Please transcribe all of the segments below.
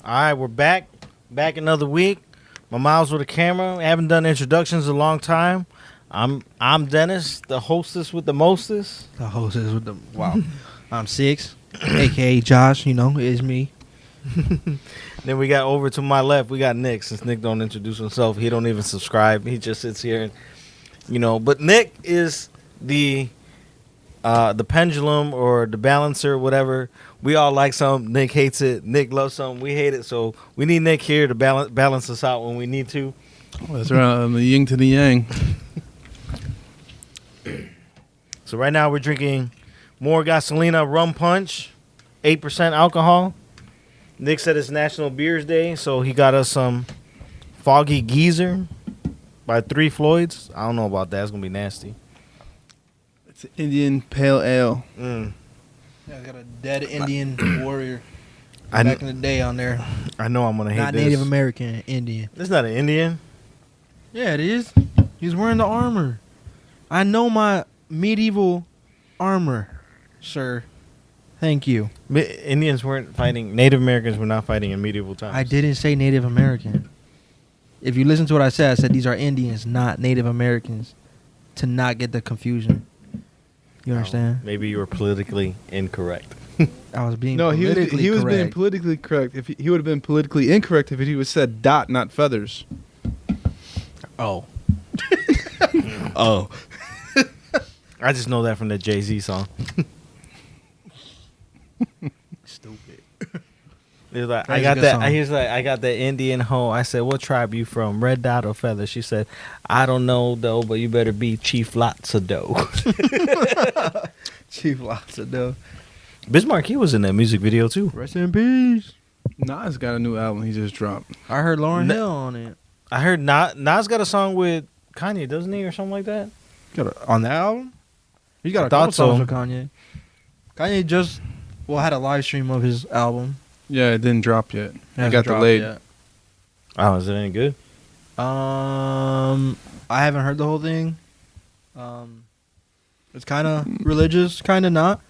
All right, we're back. Back another week. My Miles with a camera. I haven't done introductions in a long time. I'm Dennis, the hostess with the mostest. The hostess with the wow. I'm Six, aka Josh. You know, it's me. Then we got over to my left. We got Nick. Since Nick don't introduce himself, he don't even subscribe. He just sits here, and, But Nick is the pendulum or the balancer, whatever. We all like something. Nick hates it. Nick loves something. We hate it. So we need Nick here to balance us out when we need to. That's right. I'm the yin to the yang. So right now we're drinking more Gasolina Rum Punch, 8% alcohol. Nick said it's National Beers Day, so he got us some Foggy Geezer by Three Floyds. I don't know about that. It's going to be nasty. It's Indian Pale Ale. Yeah, I got a dead Indian warrior back in the day on there. I know I'm going to hate Not this. Native American, Indian. It's not an Indian. Yeah, it is. He's wearing the armor. I know my medieval armor, sir. Thank you. Indians weren't fighting. Native Americans were not fighting in medieval times. I didn't say Native American. If you listen to what I said these are Indians, not Native Americans, to not get the confusion. You understand? Maybe you were politically incorrect. I was being No, he was correct. being politically correct. If he would have been politically incorrect if he would said dot, not feathers. Oh. Oh. I just know that from the Jay-Z song. Stupid. He was like, That is I got a good that. song. He was like, I got that Indian hoe. I said, what tribe you from? Red Dot or Feather? She said, I don't know though, but you better be Chief Lots of Dough. Chief Lots of Dough. Bismarck, he was in that music video too. Rest in peace. Nas got a new album he just dropped. I heard Lauryn No- Hill on it. I heard Nas got a song with Kanye, doesn't he, or something like that? On that album? He's got I a couple thought so. songs with Kanye. Kanye just had a live stream of his album. Yeah, it didn't drop yet. It Hasn't got dropped delayed. yet. Oh, is it any good? I haven't heard the whole thing. It's kind of religious, kind of not.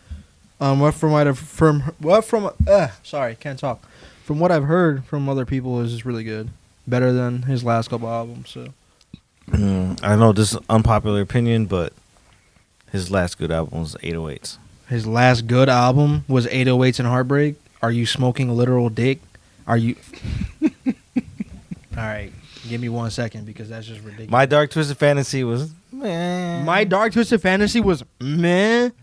Sorry, can't talk. From what I've heard from other people, is just really good, better than his last couple albums. So I know this is an unpopular opinion, but his last good album was 808s. his last good album was 808s and Heartbreak. Are you smoking a literal dick? Are you? All right, give me 1 second because that's just ridiculous. My Dark Twisted Fantasy was man. My Dark Twisted Fantasy was man.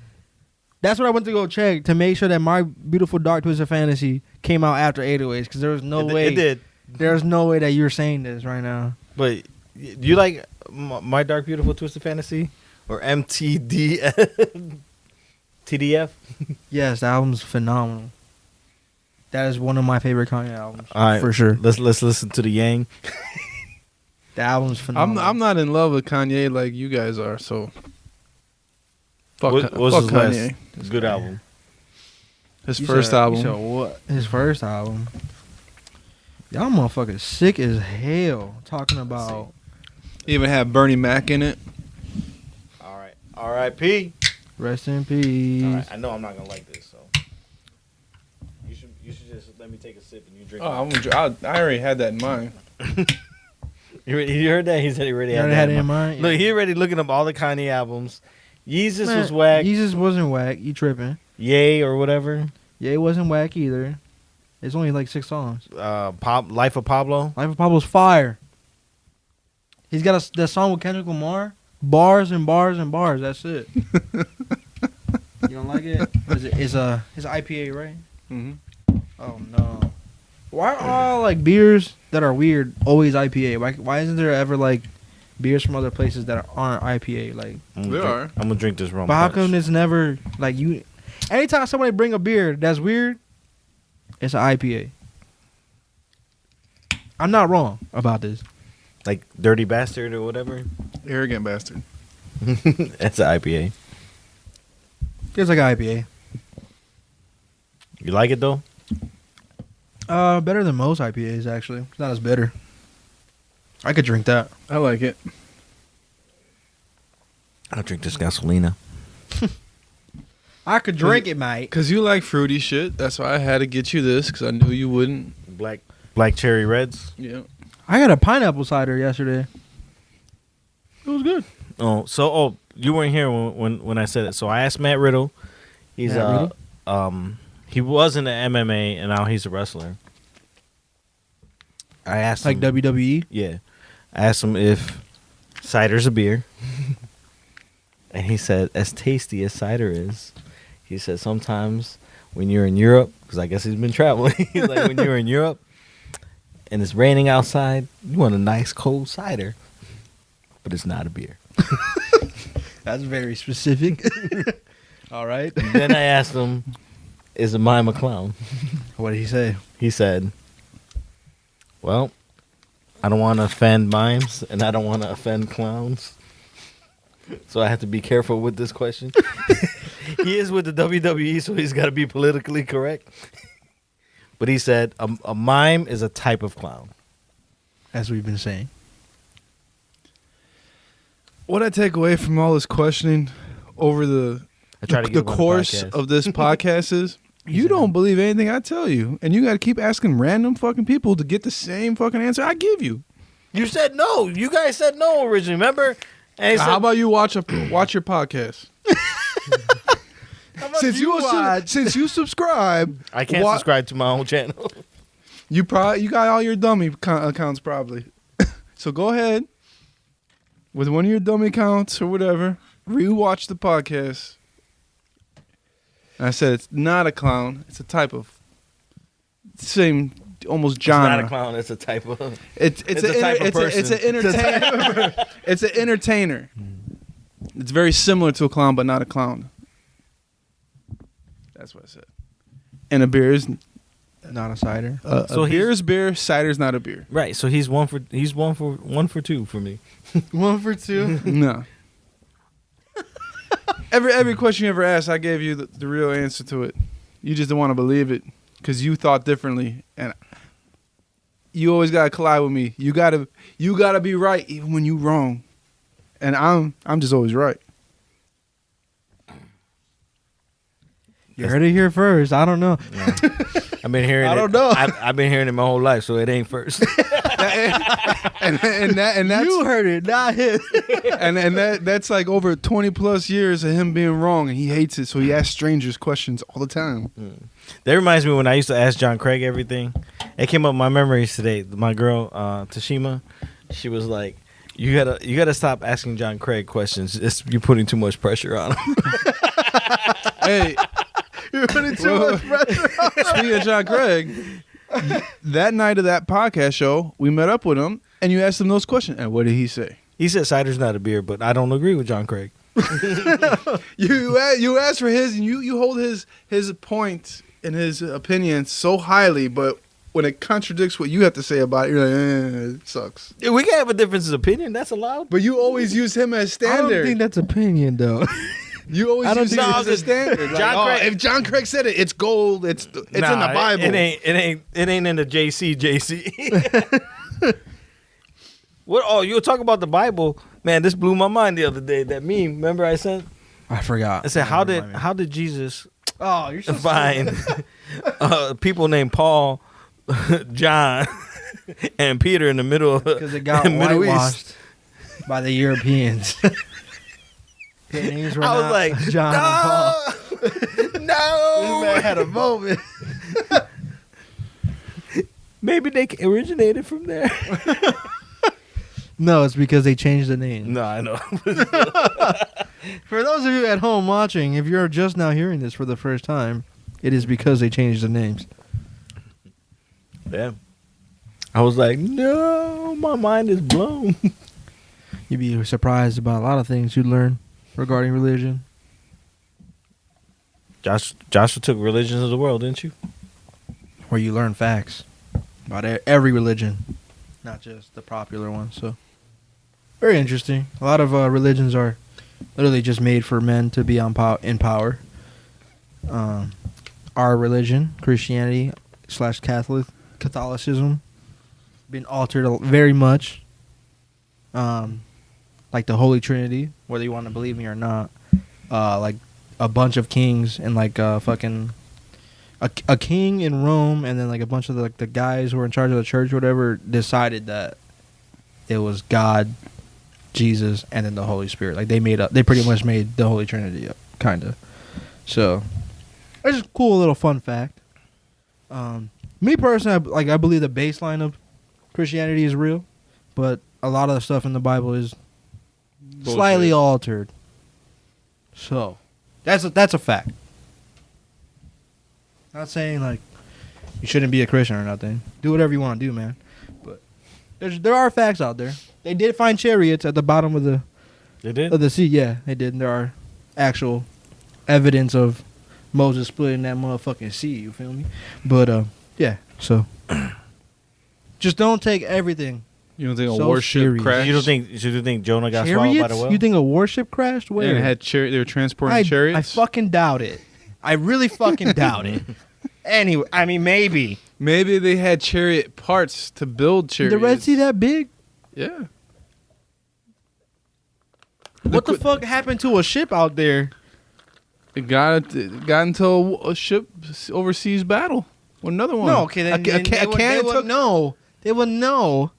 That's what I went to go check to make sure that My Beautiful Dark Twisted Fantasy came out after 808s because there was no way. It did. There's no way that you're saying this right now. But do you like My Dark Beautiful Twisted Fantasy or MTD TDF? Yes, the album's phenomenal. That is one of my favorite Kanye albums, All right, for sure. Let's listen to the Yang. The album's phenomenal. I'm not in love with Kanye like you guys are, so fuck, What was fuck his Kanye. last good album? His You first said- album. you said what? His first album. Y'all motherfuckers sick as hell talking about. He even had Bernie Mac in it. All right, R.I.P. Rest in peace. All right, I know I'm not gonna like this, so you should just let me take a sip and you drink. I already had that in mind. You heard that? He said he already You had already that had it in mind. mind? Look, he already looking up all the Kanye albums. Yeezus Man, was whack. Jesus wasn't whack. You tripping. Yay or whatever. Yeah, it wasn't whack either. It's only like 6 songs. Life of Pablo. Life of Pablo's fire. He's got that song with Kendrick Lamar. Bars and bars and bars. That's it. You don't like it? It's IPA, right? Mm-hmm. Oh no. Why are all like beers that are weird always IPA? Why isn't there ever like beers from other places that aren't IPA? Like, I'm gonna drink this rum. but how punch. come it's never like you? Anytime somebody bring a beer that's weird, it's an IPA. I'm not wrong about this. Like Dirty Bastard or whatever? Arrogant bastard. That's an IPA. It's like IPA. You like it though? Better than most IPAs actually. It's not as bitter. I could drink that. I like it. I'll drink this Gasolina. I could drink it, mate. Because you like fruity shit. That's why I had to get you this, because I knew you wouldn't. black cherry reds. Yeah. I got a pineapple cider yesterday. It was good. You weren't here when I said it. So I asked Matt Riddle. He's Matt he was in the MMA and now he's a wrestler. I asked Like him, WWE? yeah. I asked him if cider's a beer. And he said, as tasty as cider is, he said sometimes when you're in Europe, because I guess he's been traveling, he's like, when you're in Europe and it's raining outside, you want a nice cold cider, but it's not a beer. That's very specific. All right. Then I asked him, is a mime a clown? What did he say? He said, well, I don't want to offend mimes and I don't want to offend clowns. So I have to be careful with this question. He is with the WWE, so he's got to be politically correct. But he said a mime is a type of clown. As we've been saying. What I take away from all this questioning over I try to the get one course podcast. of this podcast is you don't believe anything I tell you, and you got to keep asking random fucking people to get the same fucking answer I give you. You said no. You guys said no originally, remember? And he said, How about you watch your podcast? Since you subscribe, I can't subscribe to my own channel. You got all your dummy accounts probably. So go ahead with one of your dummy accounts or whatever. Rewatch the podcast. And I said it's not a clown. It's a type of same almost genre. It's not a clown. It's a type of. It's a type of person. It's an entertainer. It's an entertainer. It's very similar to a clown, but not a clown. That's what I said. And a beer is Not a cider. So a beer is beer. Cider's not a beer. Right. So he's one for two for me. 1 for 2. No. Every question you ever asked, I gave you the real answer to it. You just don't want to believe it because you thought differently, and you always gotta collide with me. You gotta be right even when you wrong, and I'm just always right. You heard it here first. I don't know. Yeah. I've been hearing. I don't know. I've been hearing it my whole life, so it ain't first. and that's You heard it, not him. and that's like over 20 plus years of him being wrong, and he hates it, so he asks strangers questions all the time. That reminds me when I used to ask John Craig everything. It came up in my memories today. My girl Tashima, she was like, "You gotta stop asking John Craig questions. You're putting too much pressure on him." Hey, You're putting too much pressure. speaking of John Craig, that night of that podcast show, we met up with him, and you asked him those questions, and what did he say? He said cider's not a beer, but I don't agree with John Craig. You asked for his, and you hold his point and his opinion so highly, but when it contradicts what you have to say about it, you're like, it sucks. Yeah, we can have a difference of opinion. That's allowed. But you always use him as I standard. don't think that's opinion, though. You always I don't use think him so. as a standard. Like, John Craig- if John Craig said it, it's gold. It's in the Bible. It ain't in the JC. What? Oh, you were talking about the Bible, man. This blew my mind the other day. That meme. Remember I sent? I forgot. I said, how did Jesus Oh, you're so find people named Paul, John, and Peter in the middle of because it got the Middle whitewashed by the Europeans. Their names were I was not like, John and Paul. no. This man had a moment. Maybe they originated from there. No, it's because they changed the name. No, I know. For those of you at home watching, if you're just now hearing this for the first time, it is because they changed the names. Yeah. I was like, no, my mind is blown. You'd be surprised about a lot of things you'd learn regarding religion. Joshua took religions of the world, didn't you? Where you learn facts about every religion, not just the popular ones. So, very interesting. A lot of religions are literally just made for men to be in power. Our religion, Christianity / Catholicism, been altered very much. Like the Holy Trinity, whether you want to believe me or not. Like a bunch of kings and like fucking a king in Rome, and then like a bunch of the guys who were in charge of the church or whatever decided that it was God, Jesus, and then the Holy Spirit. Like they pretty much made the Holy Trinity up, kind of. So it's just a cool little fun fact. Me personally, I believe the baseline of Christianity is real, but a lot of the stuff in the Bible is slightly altered. So that's a fact. Not saying like you shouldn't be a Christian or nothing. Do whatever you want to do, man. But there are facts out there. They did find chariots at the bottom of the sea. Yeah, they did. There are actual evidence of Moses splitting that motherfucking sea. You feel me? But yeah. So just don't take everything. You don't think so a warship serious. crashed? You don't think Jonah got swallowed by the whale? You think a warship crashed? Where? And it had they were transporting chariots? I fucking doubt it. I really fucking doubt it. Anyway, I mean, maybe. Maybe they had chariot parts to build chariots. The Red Sea that big? Yeah. What the fuck happened to a ship out there? It got into a ship overseas battle. Well, another one. No, okay, then they would know. They would know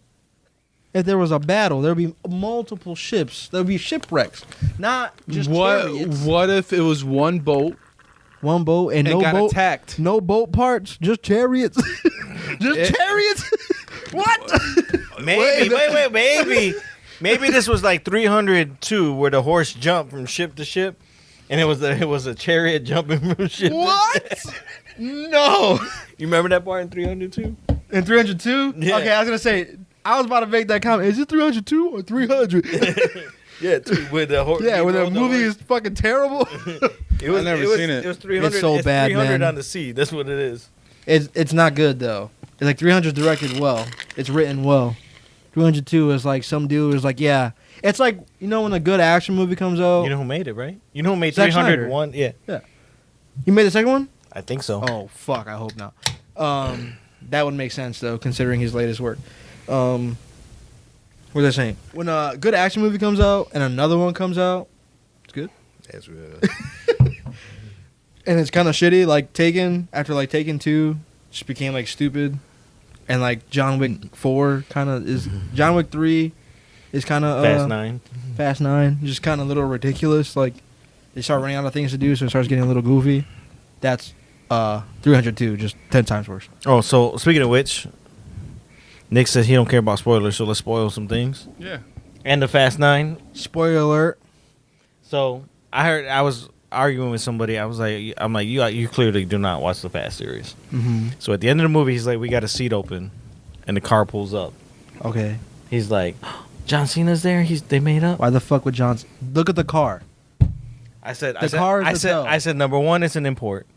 if there was a battle. There would be multiple ships. There would be shipwrecks, not just chariots. What if it was one boat? One boat and no got boat attacked. No boat parts, just chariots. Chariots. What? Maybe this was like 302, where the horse jumped from ship to ship, and it was a chariot jumping from ship. What? To ship. No. You remember that part in 302? In 302? Yeah. Okay, I was gonna say. I was about to make that comment. Is it 302 or 300? Yeah, with the horse. Yeah, when the movie is fucking terrible. I've never seen it. It was 300. It's so bad, 300 man. on the sea. That's what it is. It's not good though. It's like 300 directed well. It's written well. 302 is like some dude is like, yeah. It's like, you know when a good action movie comes out. You know who made it, right? You know who made Zack 301? Yeah. You made the second one? I think so. Oh fuck, I hope not. That would make sense though, considering his latest work. What was I saying? When a good action movie comes out and another one comes out, it's good. That's real. And it's kind of shitty. Like Taken, after like Taken 2, just became like stupid, and like John Wick 4 kind of is. John Wick 3 is kind of Fast 9. Fast 9, just kind of a little ridiculous. Like they start running out of things to do, so it starts getting a little goofy. That's 302, just 10 times worse. Oh, so speaking of which, Nick says he don't care about spoilers, so let's spoil some things. Yeah. And the Fast 9. Spoiler alert. So I was arguing with somebody. I'm like, you clearly do not watch the Fast series. Mm-hmm. So at the end of the movie, he's like, we got a seat open, and the car pulls up. Okay. He's like, John Cena's there. They made up. Why the fuck would John? Look at the car. I said, car. number one, it's an import,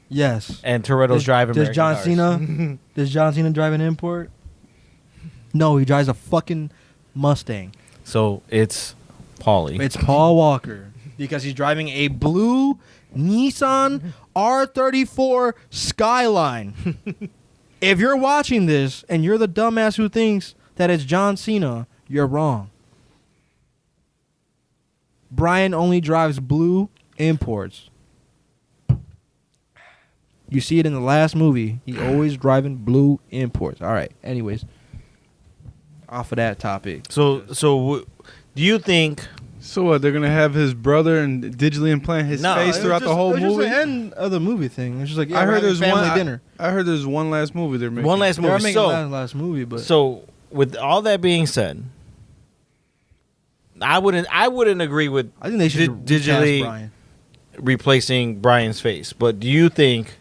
Yes. and Toretto's driving. Does John Cena? Does John Cena drive an import? No, he drives a fucking Mustang. So it's Paulie. It's Paul Walker because he's driving a blue Nissan R34 Skyline. If you're watching this and you're the dumbass who thinks that it's John Cena, you're wrong. Brian only drives blue imports. You see it in the last movie. He always driving blue imports. All right. Anyways, off of that topic. So do you think? So what? They're gonna have his brother and digitally implant his face throughout the whole movie. It was just the end of the movie thing. It's just like I heard there's family one dinner. I heard there's one last movie they're making. One last They're movie. making last movie, but So with all that being said, I wouldn't agree with I think they should digitally recast Brian. replacing Brian's face. But do you think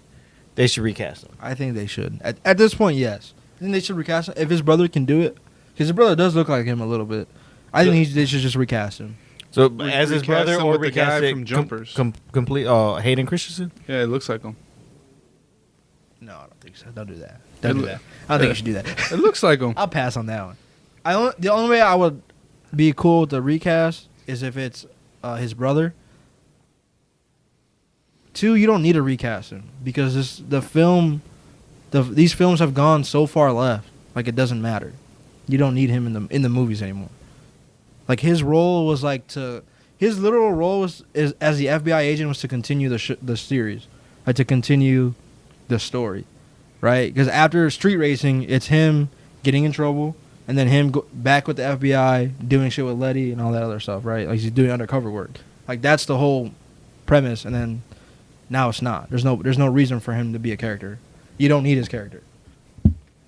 they should recast him? I think they should. At this point, yes. I think they should recast him if his brother can do it, because his brother does look like him a little bit. I think they should just recast him. So as his recast brother him or with the recast guy it from Jumpers. complete Hayden Christensen? Yeah, it looks like him. No, I don't think so. Don't do that. Don't do that. I don't think you should do that. It looks like him. I'll pass on that one. The only way I would be cool with the recast is if it's his brother. 2, you don't need to recast him because these films have gone so far left. Like it doesn't matter. You don't need him in the movies anymore. Like his role was his literal role was as the FBI agent was to continue the series, like to continue the story, right? Because after street racing, it's him getting in trouble, and then him back with the FBI, doing shit with Letty and all that other stuff, right? Like he's doing undercover work. Like that's the whole premise, and then now it's not. There's no reason for him to be a character. You don't need his character.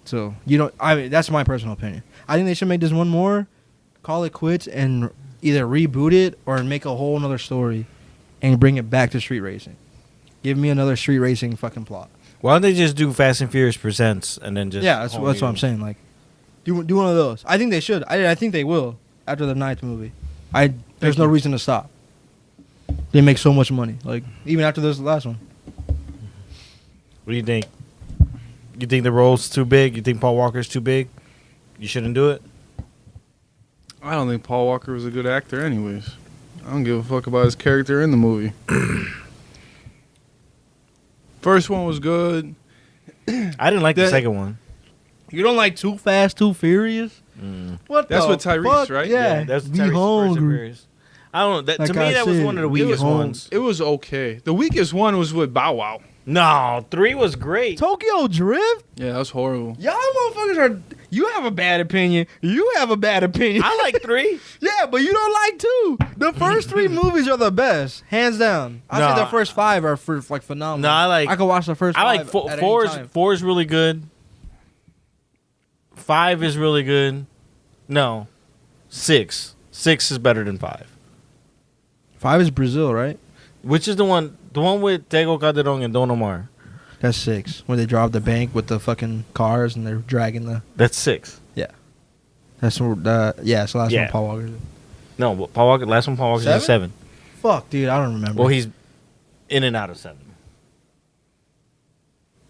So you don't. I mean, that's my personal opinion. I think they should make this one more, call it quits, and either reboot it or make a whole another story, and bring it back to street racing. Give me another street racing fucking plot. Why don't they just do Fast and Furious Presents and then just That's what I'm saying. Like, do one of those. I think they should. I think they will after the 9th movie. There's no reason to stop. They make so much money. Like even after this last one. What do you think? You think the role's too big? You think Paul Walker's too big? You shouldn't do it? I don't think Paul Walker was a good actor anyways. I don't give a fuck about his character in the movie. First one was good. I didn't like the second one. You don't like Too Fast, Too Furious? What? That's the with Tyrese, fuck? right? Yeah, that's Be Tyrese First and Hungry. Furious. I don't know. To Like me, I that was said, one of the weakest ones. It was okay. The weakest one was with Bow Wow. No, 3 was great. Tokyo Drift? Yeah, that was horrible. Y'all motherfuckers are. You have a bad opinion. You have a bad opinion. I like 3. Yeah, but you don't like 2. The first 3 movies are the best, hands down. I Nah. say the first 5 are like phenomenal. No, I like. I could watch the first. I 5 like 4. at any 4 time. 4 is really good. 5 is really good. No, 6. 6 is better than 5. 5 is Brazil, right? Which is the one? The one with Tego Calderon and Don Omar. That's 6. When they rob the bank with the fucking cars and they're dragging the. That's 6. That's it's the last Yeah. one Paul Walker did. No, but Paul Walker. Last one Paul Walker did 7. Fuck, dude, I don't remember. Well, he's in and out of 7.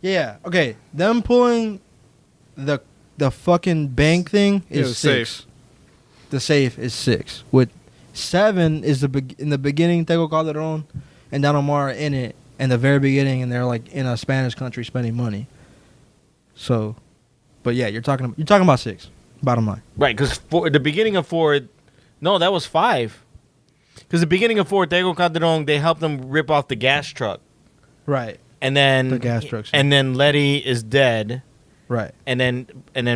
Yeah, okay. Them pulling the fucking bank thing Yeah, is the 6. safe. The safe is 6. With 7 is in the beginning, Tego Calderon and Don Omar are in it in the very beginning, and they're like in a Spanish country spending money. So, but yeah, you're talking about 6. Bottom line. Right, because the beginning of 4, no, that was 5. Because the beginning of 4, Tego Calderon, they helped them rip off the gas truck, Right. and then The gas truck. and then Letty is dead, Right. and then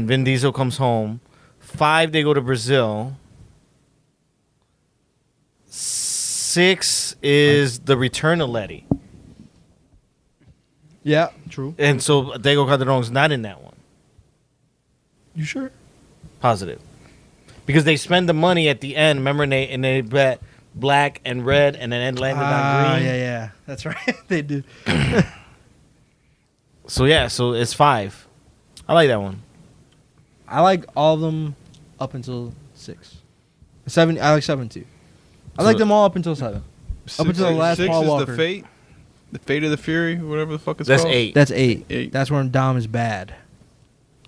Vin Diesel comes home. 5, they go to Brazil. 6 is the return of Letty, Yeah. True. and so Tego Calderon's not in that one. You sure? Positive, because they spend the money at the end. Remember, and they bet black and red, and then landed on green. Yeah. That's right. They did. So it's 5. I like that one. I like all of them up until 6. 7. I like 7 too. I like them all up until 7. Up until the last 6 Paul is Walker. the fate of the Fury, whatever the fuck it's That's called. 8. That's 8. 8. That's where Dom is bad.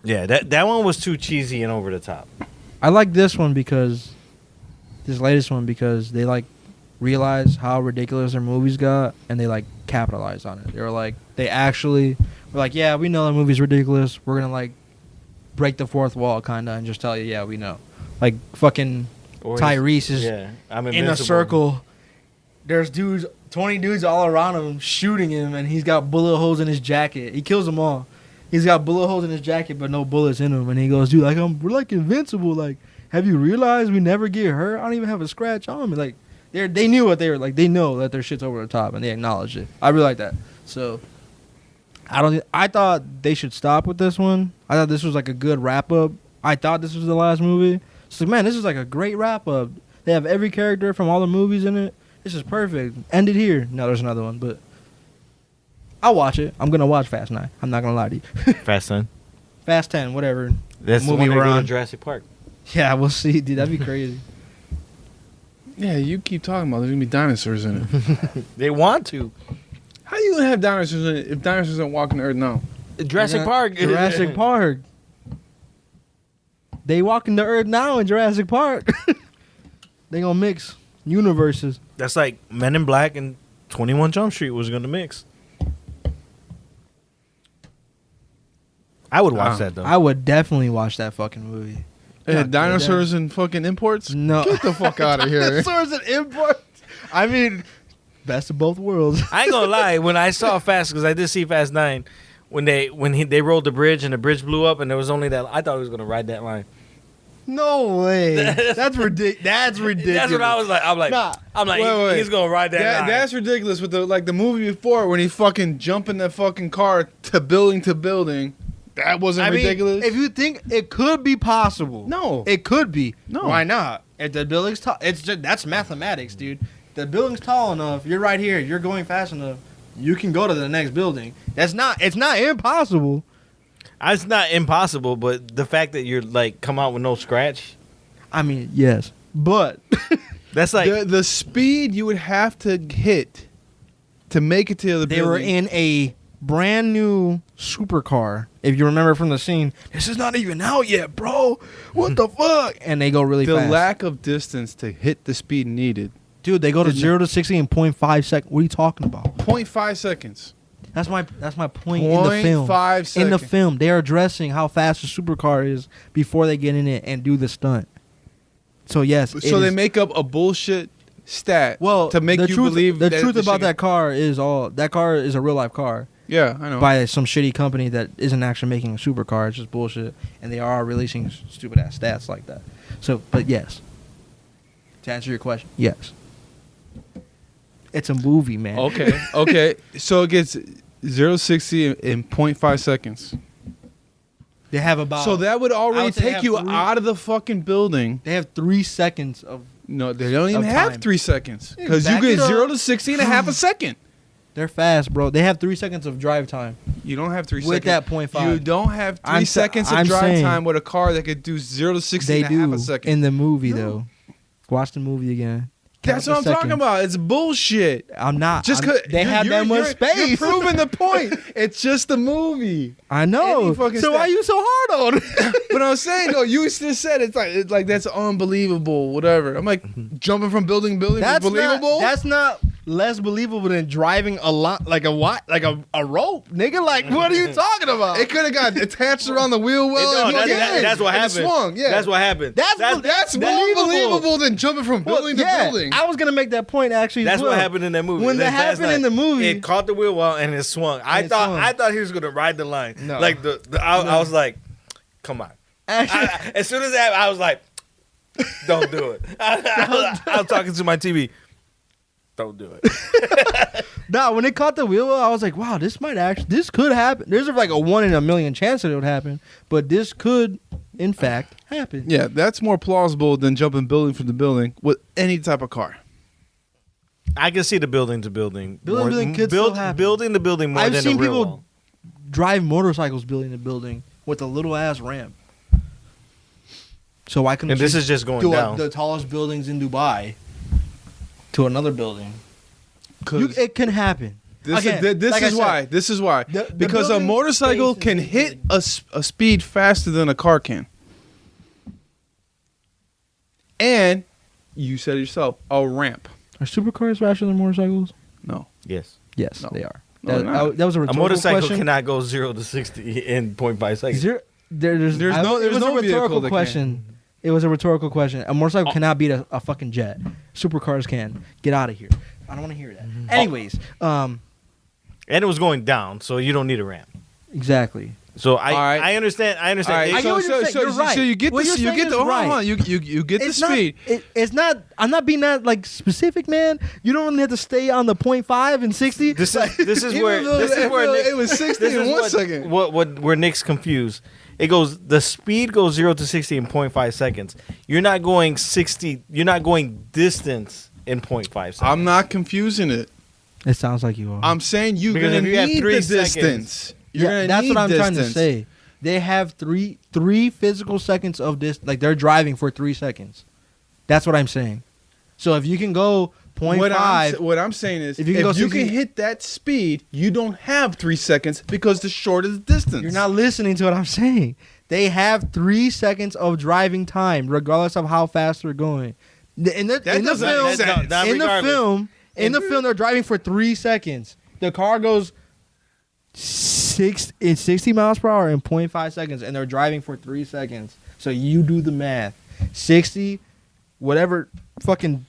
Yeah, that one was too cheesy and over the top. I like this latest one because they like realized how ridiculous their movies got and they like capitalized on it. They were like, they actually were like, yeah, we know the movie's ridiculous. We're gonna like break the fourth wall kind of and just tell you, yeah, we know. Like fucking Or Tyrese is I'm in a invincible. circle. There's 20 dudes all around him shooting him, and he's got bullet holes in his jacket. He kills them all. He's got bullet holes in his jacket, but no bullets in him. And he goes, dude, like we're like invincible. Like, have you realized we never get hurt? I don't even have a scratch on me. Like, they knew what they were like. They know that their shit's over the top, and they acknowledged it. I really like that. So, I thought they should stop with this one. I thought this was like a good wrap up. I thought this was the last movie. So, man, this is like a great wrap up. They have every character from all the movies in it. This is perfect. End it here. No, there's another one, but I'll watch it. I'm gonna watch Fast 9. I'm not gonna lie to you. Fast 10. Fast 10, whatever. That's Movie the one we're they go on. to Jurassic Park. Yeah, we'll see, dude. That'd be crazy. Yeah, you keep talking about there's gonna be dinosaurs in it. They want to. How you gonna have dinosaurs in it if dinosaurs aren't walking the earth now? Jurassic Park. Jurassic Park. They walking the earth now in Jurassic Park. They gonna mix universes. That's like Men in Black and 21 Jump Street was gonna mix. I would watch that though. I would definitely watch that fucking movie. Yeah, God, dinosaurs and fucking imports? No. Get the fuck out of here. Dinosaurs and imports. I mean, best of both worlds. I ain't gonna lie. When I saw Fast, because I did see Fast 9, they rolled the bridge and the bridge blew up and there was only that. I thought he was gonna ride that line. No way. That's ridiculous. That's ridiculous. That's what I was like. I'm like, Wait. he's gonna ride that line. That's ridiculous. With the movie before when he fucking jumped in that fucking car to building. That wasn't ridiculous. If you think it could be possible, No. it could be. No. Why not? If the building's tall, that's mathematics, dude. The building's tall enough. You're right here. You're going fast enough. You can go to the next building. It's not impossible. It's not impossible, but the fact that you're like come out with no scratch. I mean, yes, but That's like the speed you would have to hit to make it to the other they building. were in a brand new supercar. If you remember from the scene, this is not even out yet, bro. What the fuck? And they go really the fast. lack of distance to hit the speed needed. Dude, they go to 0 to 60 in 0.5 seconds. What are you talking about? 0.5 seconds. That's my point in the film. 0.5 seconds. In the film, they are addressing how fast a supercar is before they get in it and do the stunt. So yes, So they make up a bullshit stat well to make the you truth, believe the that truth about shit- that car is a real life car Yeah, I know. by some shitty company that isn't actually making a supercar. It's just bullshit, and they are releasing stupid ass stats like that. So, but yes, to answer your question, yes, it's a movie, man. Okay. So it gets 0 to 60 in 0.5 seconds. They have about So that would I already would say they take have you 3 out of the fucking building. They have 3 seconds of. No, they don't even Of have time. 3 seconds. Because you Back get it up. 0 to 60 in a half a second. They're fast, bro. They have 3 seconds of drive time. You don't have 3 With seconds. that 0.5. You don't have 3 I'm seconds of I'm drive saying- time with a car that could do 0 to 60 They in a half do a second. in the movie No. though. Watch the movie again. That's Count what the I'm talking seconds. about. It's bullshit. I'm not. Just I'm- because they have that much space. You're proving the point. It's just a movie. I know. Any fucking So why are you so hard on it? But I'm saying though, you just said it's like that's unbelievable. Whatever. I'm like jumping from building to building. That's is believable. That's not less believable than driving a lot like a rope, nigga. Like what are you talking about? It could have got attached around the wheel well. No, and that's what and happened. It swung. Yeah, That's what happened. That's more believable than jumping from building to building. I was gonna make that point actually. That's as well. what happened in that movie. When that Fast happened in the movie, it caught the wheel well and it swung. I it swung. thought he was gonna ride the line. No. Like I was like, come on. actually, As soon as that, I was like, don't do it. I was talking to my TV. Don't do it. when it caught the wheel, I was like, wow, this could happen. There's like a 1 in a million chance that it would happen, but this could, in fact, happen. Yeah, that's more plausible than jumping building from the building with any type of car. I can see the building to building. Building to building could still happen. Building to building more I've than seen the real people wall. drive motorcycles building a building with a little ass ramp. So I can And this is just going down. the tallest buildings in Dubai to another building. 'Cause It can happen. This Again, is like I said, why. This is why. the Because a building motorcycle space can is hit a speed faster than a car can. And you said it yourself, a ramp. Are supercars faster than motorcycles? No. Yes. Yes, No. they are. No, they're not. That was a A rhetorical motorcycle question. cannot go 0 to 60 in 0.5 seconds. There's no it was a vehicle rhetorical that question. It was a rhetorical question. A motorcycle cannot beat a fucking jet. Supercars can. Get out of here. I don't want to hear that. Anyways, And it was going down, so you don't need a ramp. exactly. So All right. I understand. I All understand. right, I get what you're saying. You're right. So you get What this. you're You saying get the. is right. Hold on. You get the It's not, speed. it's not. I'm not being that like specific, man. You don't really have to stay on the 0.5 and 60. This is Even where though Nick, it was 60 in 1 second. where Nick's confused. It goes the speed goes 0 to 60 in 0.5 seconds. You're not going 60. You're not going distance in 0.5 seconds. I'm not confusing it. It sounds like you are. I'm saying you're Because gonna if you have need 3 the seconds- distance. You're gonna that's need what I'm trying to distance. say. They have three physical seconds of this. Like they're driving for 3 seconds. That's what I'm saying. So if you can go 0.5, What I'm saying is, If if you can go you 60 can hit that speed, you don't have 3 seconds because the shortest distance. you're not listening to what I'm saying. They have 3 seconds of driving time, regardless of how fast they're going. In the doesn't make film, sense. Not in the regardless. film, they're driving for 3 seconds. The car goes 60 miles per hour in 0.5 seconds, and they're driving for 3 seconds. So you do the math. 60, whatever, fucking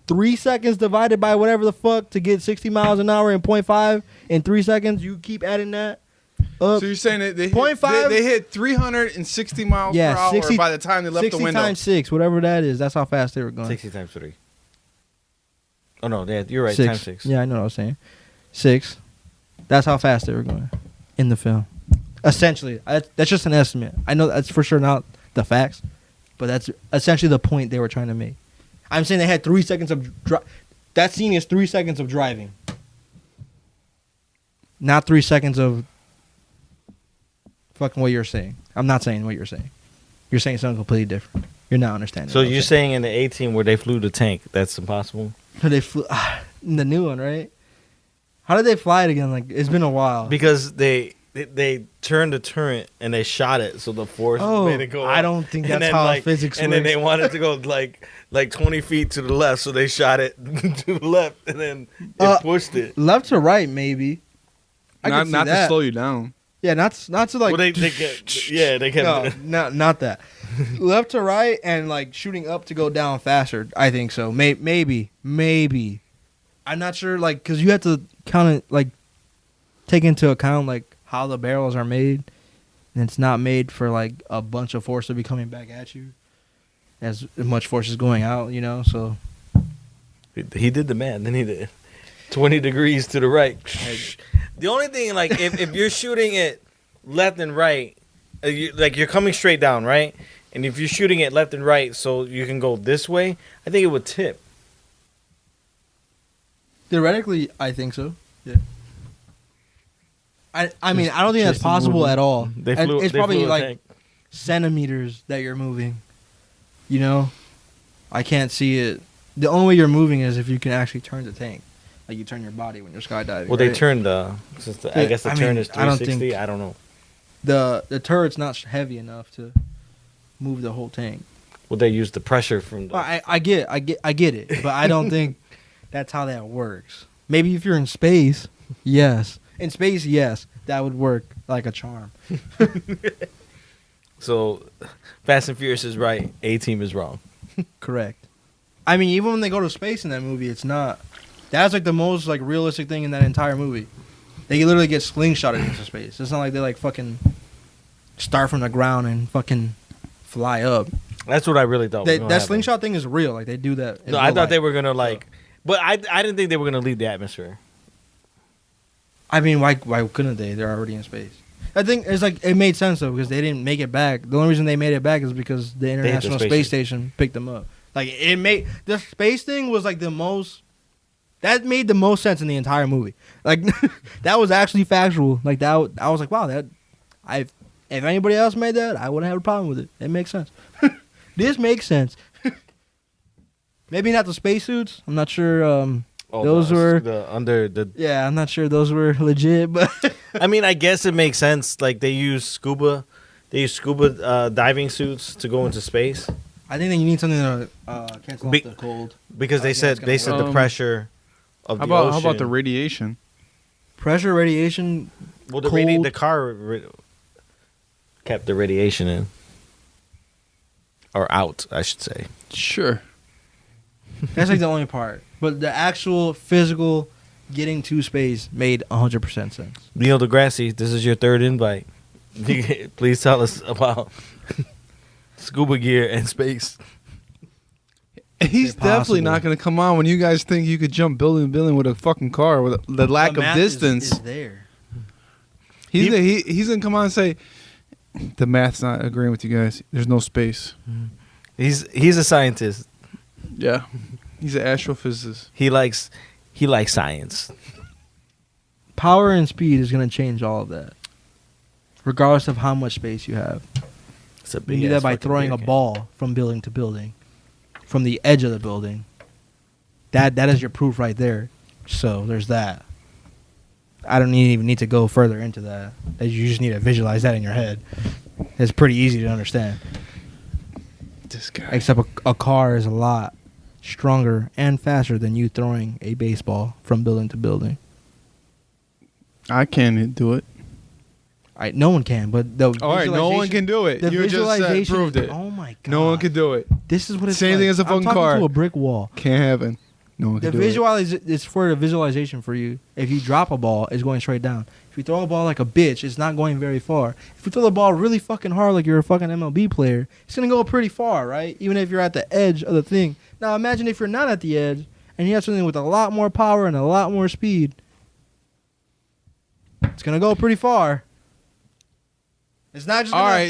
3 seconds divided by whatever the fuck to get 60 miles an hour in 0.5 in 3 seconds. You keep adding that. So you're saying that they hit, 0.5? they hit 360 miles per hour 60 by the time they left the 60 window. times 6, whatever that is. That's how fast they were going. 60 times 3. Oh, no, you're right. 6. Times 6. Yeah, I know what I was saying. 6. That's how fast they were going in the film. Essentially. That's just an estimate. I know that's for sure not the facts, but that's essentially the point they were trying to make. I'm saying they had 3 seconds of... that scene is 3 seconds of driving. Not 3 seconds of fucking what you're saying. I'm not saying what you're saying. You're saying something completely different. You're not understanding. So you're saying in the A-Team where they flew the tank, that's impossible? They flew the new one, right? How did they fly it again? Like, it's been a while. Because they turned the turret and they shot it, so the force made it go up. I don't think that's how physics works. And then they wanted to go like 20 feet to the left, so they shot it to the left, and then it pushed it. Left to right, maybe. Not to slow you down. Yeah, not to like. Well, they kept. No, not that. Left to right and like shooting up to go down faster. I think so. Maybe. I'm not sure. Like, because you have to count it. Like, take into account like how the barrels are made, and it's not made for like a bunch of force to be coming back at you, as much force is going out. You know, so. He did the math. Then he did 20 degrees to the right. The only thing, like, if you're shooting it left and right, you're coming straight down, right? And if you're shooting it left and right so you can go this way, I think it would tip. Theoretically, I think so. Yeah. I mean, I don't think that's possible at all. It's probably like tank. Centimeters that you're moving. You know? I can't see it. The only way you're moving is if you can actually turn the tank. Like you turn your body when you're skydiving. Well, they turned I guess the turn is 360. I don't know. The turret's not heavy enough to move the whole tank. Well, they used the pressure from the... I get it, but I don't think that's how that works. Maybe if you're in space, yes. In space, yes, that would work like a charm. So, Fast and Furious is right. A-Team is wrong. Correct. I mean, even when they go to space in that movie, it's not... That's like the most like realistic thing in that entire movie. They literally get slingshotted into space. It's not like they like fucking start from the ground and fucking fly up. That's what I really thought. That slingshot thing is real. Like they do that. No, I thought they were gonna like, but I didn't think they were gonna leave the atmosphere. I mean, why couldn't they? They're already in space. I think it's like it made sense though because they didn't make it back. The only reason they made it back is because the International Space Station picked them up. Like it made the space thing was like the most. That made the most sense in the entire movie. Like that was actually factual. Like that, I was like, wow, if anybody else made that, I wouldn't have a problem with it. It makes sense. This makes sense. Maybe not the spacesuits. I'm not sure. Those were under the. Yeah, I'm not sure those were legit, but I mean, I guess it makes sense. Like they use scuba diving suits to go into space. I think that you need something to cancel out the cold. Because they said the pressure of the ocean. How about the radiation? Pressure, radiation. Well, the car kept the radiation in. Or out, I should say. Sure. That's like the only part. But the actual physical getting to space made 100% sense. Neil deGrasse, this is your third invite. Please tell us about scuba gear and space. He's definitely not going to come on when you guys think you could jump building to building with a fucking car with the lack of distance. Is there. He's going to come on and say, the math's not agreeing with you guys. There's no space. He's a scientist. Yeah. He's an astrophysicist. He likes science. Power and speed is going to change all of that. Regardless of how much space you have. It's a You big do that by throwing a ball from building to building. From the edge of the building. That is your proof right there. So there's that. I don't even need to go further into that. You just need to visualize that in your head. It's pretty easy to understand. This guy. Except a car is a lot stronger and faster than you throwing a baseball from building to building. I can't do it. No one can, but the all right, no one can do it. You just proved it. Oh my god! No one can do it. This is what it's same like. thing as a fucking I'm talking car. to a brick wall. Can't happen. No one The can do it. it's for the visualization for you. If you drop a ball, it's going straight down. If you throw a ball like a bitch, it's not going very far. If you throw the ball really fucking hard like you're a fucking MLB player, it's gonna go pretty far, right? Even if you're at the edge of the thing. Now imagine if you're not at the edge and you have something with a lot more power and a lot more speed. It's gonna go pretty far. It's not just All gonna,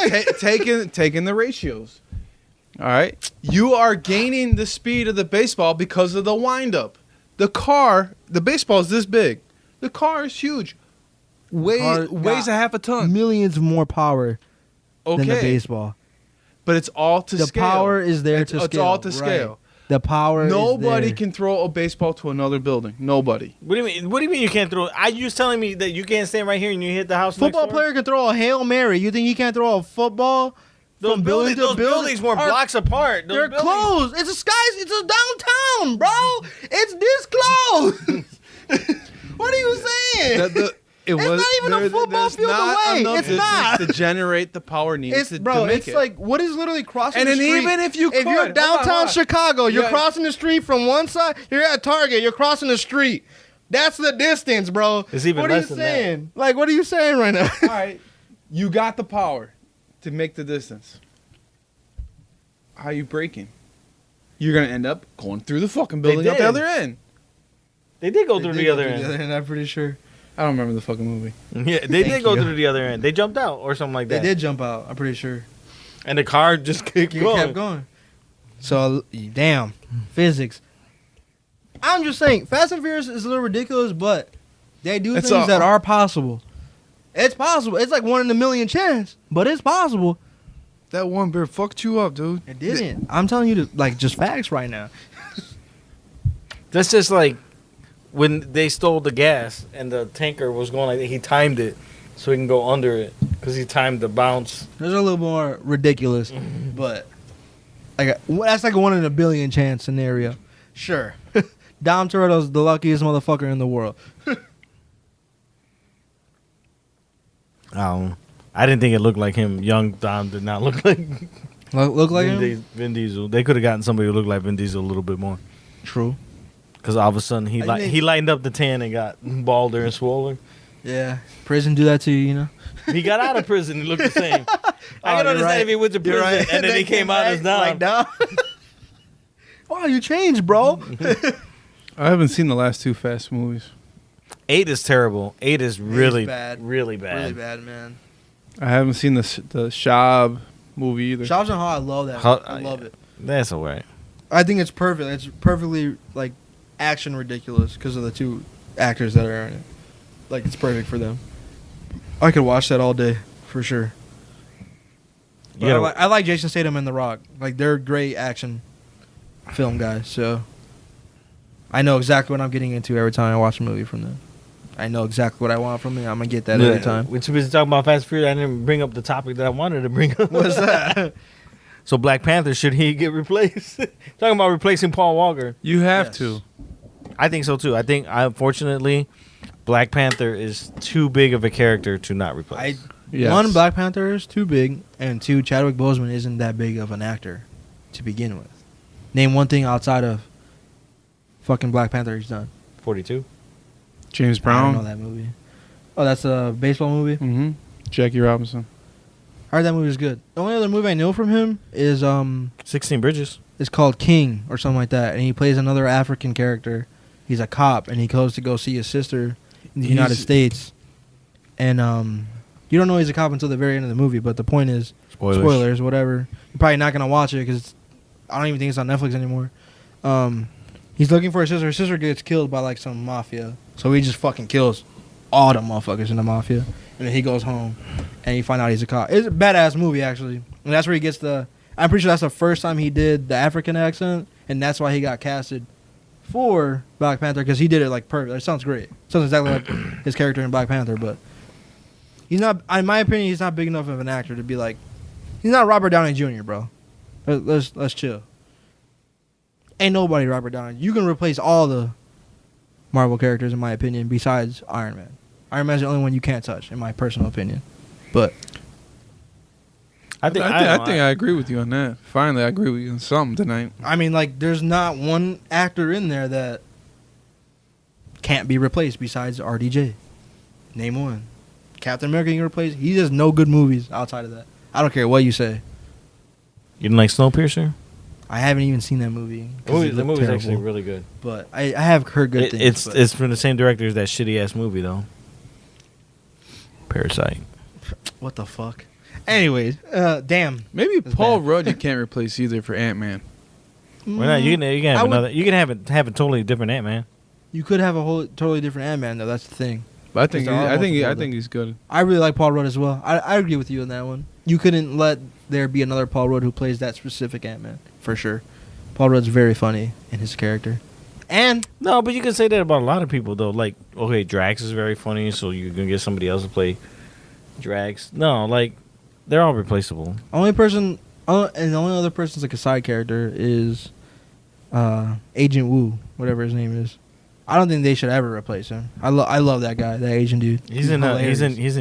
right, taking the ratios. All right, you are gaining the speed of the baseball because of the windup. The baseball is this big. The car is huge. Weighs a half a ton. millions more power than the Okay, baseball. but it's all to The scale. power is there to It's scale. all to right. scale. The power Nobody is there. can throw a baseball to another building. Nobody. What do you mean? What do you mean you can't throw? You just telling me that you can't stand right here and you hit the house? Football next door? player can throw a Hail Mary. You think he can't throw a football from building to those building? buildings weren't blocks apart. Those They're buildings- closed. It's a downtown, bro. It's this close. What are you saying? It's not even a football field away. It's not. to generate the power needed It's to bro. make It's it. like what is literally crossing And the then street. even if you you're could- downtown hold on. Chicago, you're Yeah. crossing the street from one side. You're at Target. You're crossing the street. That's the distance, bro. It's even what less are you than that. saying? Like, what are you saying right now? all right, you got the power to make the distance. How you braking? You're gonna end up going through the fucking building out the did. other end. They did go through the other end. end. I'm pretty sure I don't remember the fucking movie. Yeah, they Thank did go you. through the other end. They jumped out or something like they that. did jump out. I'm pretty sure. And the car just kept You going. kept going. So damn physics. I'm just saying, Fast and Furious is a little ridiculous, but they do It's things that are possible. It's possible. It's like 1 in a million chance, but it's possible. That one bear fucked you up, dude. It didn't. I'm telling you just facts right now. That's just like when they stole the gas and the tanker was going like that. He timed it so he can go under it because he timed the bounce. There's a little more ridiculous, but that's like a 1 in a billion chance scenario. Sure. Dom Toretto's the luckiest motherfucker in the world. I didn't think it looked like him. Young Dom did not look like Look like him? Vin Diesel. They could have gotten somebody who looked like Vin Diesel a little bit more. True. Because all of a sudden he lightened up the tan and got balder and swollen. Yeah. Prison do that to you, you know? He got out of prison. He looked the same. I can you're understand right. if he went to You're prison right. and then he came out as Dom. Like Dom. Wow, you changed, bro. I haven't seen the last two Fast movies. 8 is terrible. 8 is really bad. really bad. Really bad, man. I haven't seen the Shab movie either. Shops and Hall, I love that. How- I love it. That's all right. I think it's perfect. It's perfectly like action ridiculous because of the two actors that are in it. Like it's perfect for them. I could watch that all day for sure. But You gotta- I like Jason Statham and The Rock. Like they're great action film guys. So I know exactly what I'm getting into every time I watch a movie from them. I know exactly what I want from it. I'm gonna get that every time. We're supposed to talk about Fast and Furious. I didn't bring up the topic that I wanted to bring up. What's that? So Black Panther, should he get replaced? Talking about replacing Paul Walker. You have Yes. to. I think so too. I think, unfortunately, Black Panther is too big of a character to not replace. Yes. One, Black Panther is too big, and two, Chadwick Boseman isn't that big of an actor to begin with. Name one thing outside of fucking Black Panther he's done. 42. James I Brown. don't know that movie. Oh, that's a baseball movie? Mm-hmm. Jackie Robinson. I heard that movie was good. The only other movie I know from him is 16 Bridges. it's called King or something like that, and he plays another African character. He's a cop, and he goes to go see his sister in the United States. And you don't know he's a cop until the very end of the movie, but the point is, spoilers, whatever. You're probably not going to watch it because I don't even think it's on Netflix anymore. He's looking for his sister. His sister gets killed by like some mafia. So he just fucking kills all the motherfuckers in the mafia. And then he goes home and you find out he's a cop. It's a badass movie, actually. And that's where he gets I'm pretty sure that's the first time he did the African accent. And that's why he got casted for Black Panther because he did it like perfect. It sounds great. Sounds exactly like his character in Black Panther. But he's not, in my opinion, he's not big enough of an actor to be like, he's not Robert Downey Jr., bro. Let's chill. Ain't nobody Robert Downey. You can replace all the Marvel characters, in my opinion, besides Iron Man. Iron Man's the only one you can't touch, in my personal opinion. But I think I agree with you on that. Finally, I agree with you on something tonight. I mean, like, there's not one actor in there that can't be replaced besides RDJ. Name one. Captain America can replace. He does no good movies outside of that. I don't care what you say. You didn't like Snowpiercer? I haven't even seen that movie. The movie's actually really good. But I have heard good things. It's from the same director as that shitty ass movie though. Parasite. What the fuck? Anyways, damn. Maybe That's Paul bad. Rudd you can't replace either for Ant-Man. Why not? You can have I would- another. You can have a totally different Ant-Man. You could have a whole totally different Ant-Man though. That's the thing. But I think There are multiple I of think them. he's good. I really like Paul Rudd as well. I agree with you on that one. You couldn't let there be another Paul Rudd who plays that specific Ant-Man for sure. Paul Rudd's very funny in his character. And No, but you can say that about a lot of people though. Like, okay, Drax is very funny, so you're gonna get somebody else to play Drax. No, like they're all replaceable. and the only other person's like a side character is Agent Woo, whatever his name is. I don't think they should ever replace him. I love that guy, that Asian dude. He's in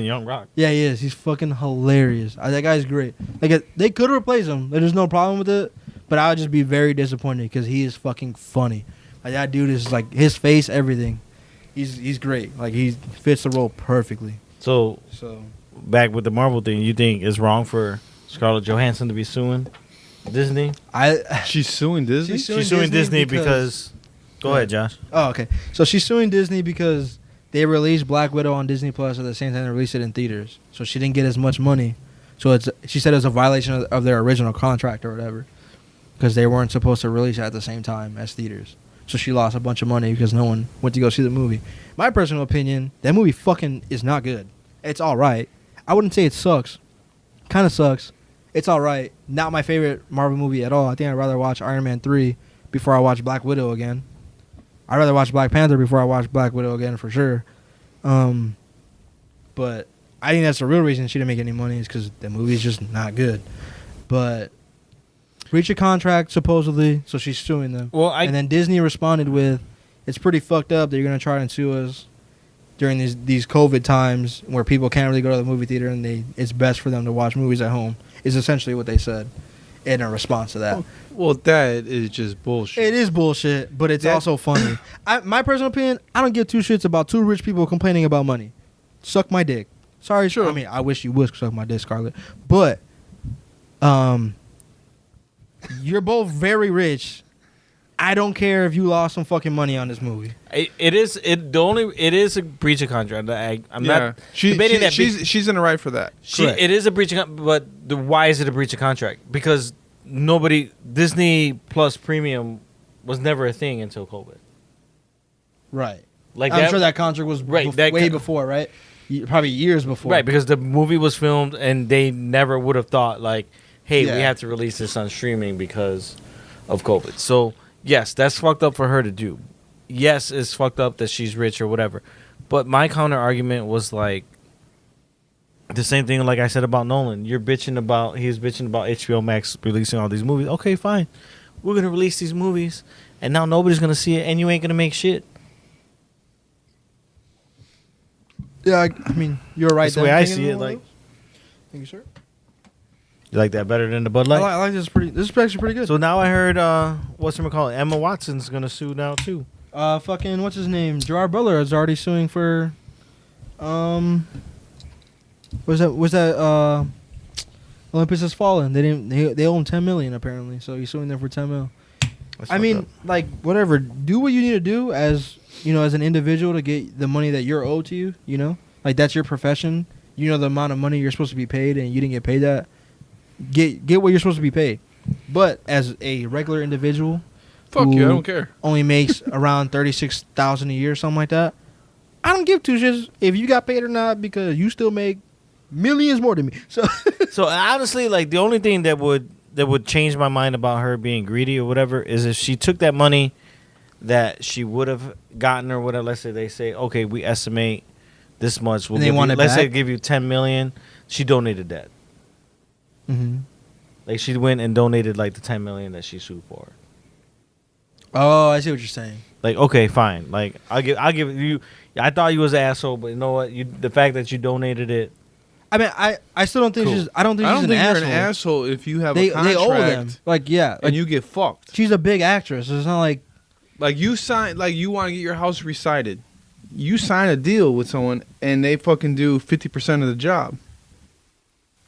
Young Rock. Yeah, he is. He's fucking hilarious. That guy's great. Like they could replace him. There's no problem with it. But I would just be very disappointed because he is fucking funny. Like that dude is like his face, everything. He's great. Like he fits the role perfectly. So So back with the Marvel thing, you think it's wrong for Scarlett Johansson to be suing Disney? She's suing Disney. She's suing Disney because. Go ahead, Josh. Oh, okay. So she's suing Disney because they released Black Widow on Disney Plus at the same time they released it in theaters. So she didn't get as much money. So she said it was a violation of their original contract or whatever. Because they weren't supposed to release it at the same time as theaters. So she lost a bunch of money because no one went to go see the movie. My personal opinion, that movie fucking is not good. It's alright. I wouldn't say it sucks. Kind of sucks. It's alright. Not my favorite Marvel movie at all. I think I'd rather watch Iron Man 3 before I watch Black Widow again. I'd rather watch Black Panther before I watch Black Widow again for sure. But I think that's the real reason she didn't make any money is because the movie's just not good. But breach of contract supposedly, so she's suing them. Well, And then Disney responded with, "It's pretty fucked up that you're gonna try and sue us during these COVID times where people can't really go to the movie theater and it's best for them to watch movies at home." Is essentially what they said in a response to that. Well, that is just bullshit. It is bullshit, but it's also funny. My personal opinion, I don't give two shits about two rich people complaining about money. Suck my dick. Sorry, Sure. I mean, I wish you would suck my dick, Scarlett. But, you're both very rich. I don't care if you lost some fucking money on this movie. it is a breach of contract. I'm not debating that. She's in the right for that. Correct. It is a breach of but why is it a breach of contract? Because Disney Plus Premium was never a thing until COVID. Right. Like I'm sure that contract was Right, way before, right? Probably years before. Right, because the movie was filmed and they never would have thought like, hey, we Yeah. have to release this on streaming because of COVID. So yes, that's fucked up for her to do. Yes, it's fucked up that she's rich or whatever. But my counter argument was like the same thing like I said about Nolan. He was bitching about HBO Max releasing all these movies. Okay, fine. We're gonna release these movies and now nobody's gonna see it and you ain't gonna make shit. Yeah, I mean, you're right. That's the way I see it, like- Thank you, sir. You like that better than the Bud Light? I like this. This is actually pretty good. So now I heard Emma Watson's gonna sue now too. Fucking what's his name? Gerard Butler is already suing for, was that Olympus Has Fallen. They owe him $10 million apparently, so he's suing them for $10 million. I mean, like whatever. Do what you need to do as as an individual to get the money that you're owed to you. You know, like that's your profession. You know the amount of money you're supposed to be paid, and you didn't get paid that. Get what you're supposed to be paid. But as a regular individual, Fuck you, I who don't care. only makes around $36,000 a year, something like that. I don't give two shits if you got paid or not because you still make millions more than me. So honestly, like the only thing that would change my mind about her being greedy or whatever is if she took that money that she would have gotten or whatever. Let's say they say, okay, we estimate this much. And they want it let's say back? give you $10 million. She donated that. Mm-hmm. Like she went and donated like the $10 million that she sued for. Oh, I see what you're saying. Like, okay, fine. Like I'll give you. I thought you was an asshole, but you know what? The fact that you donated it, I mean, I still don't think Cool. she's. I don't think I she's don't an think you're asshole. an asshole if you have They a contract owe them. Like yeah, and you get fucked. she's a big actress. It's not like Like you sign, like you want to get your house recited. You sign a deal with someone and they fucking do 50% of the job.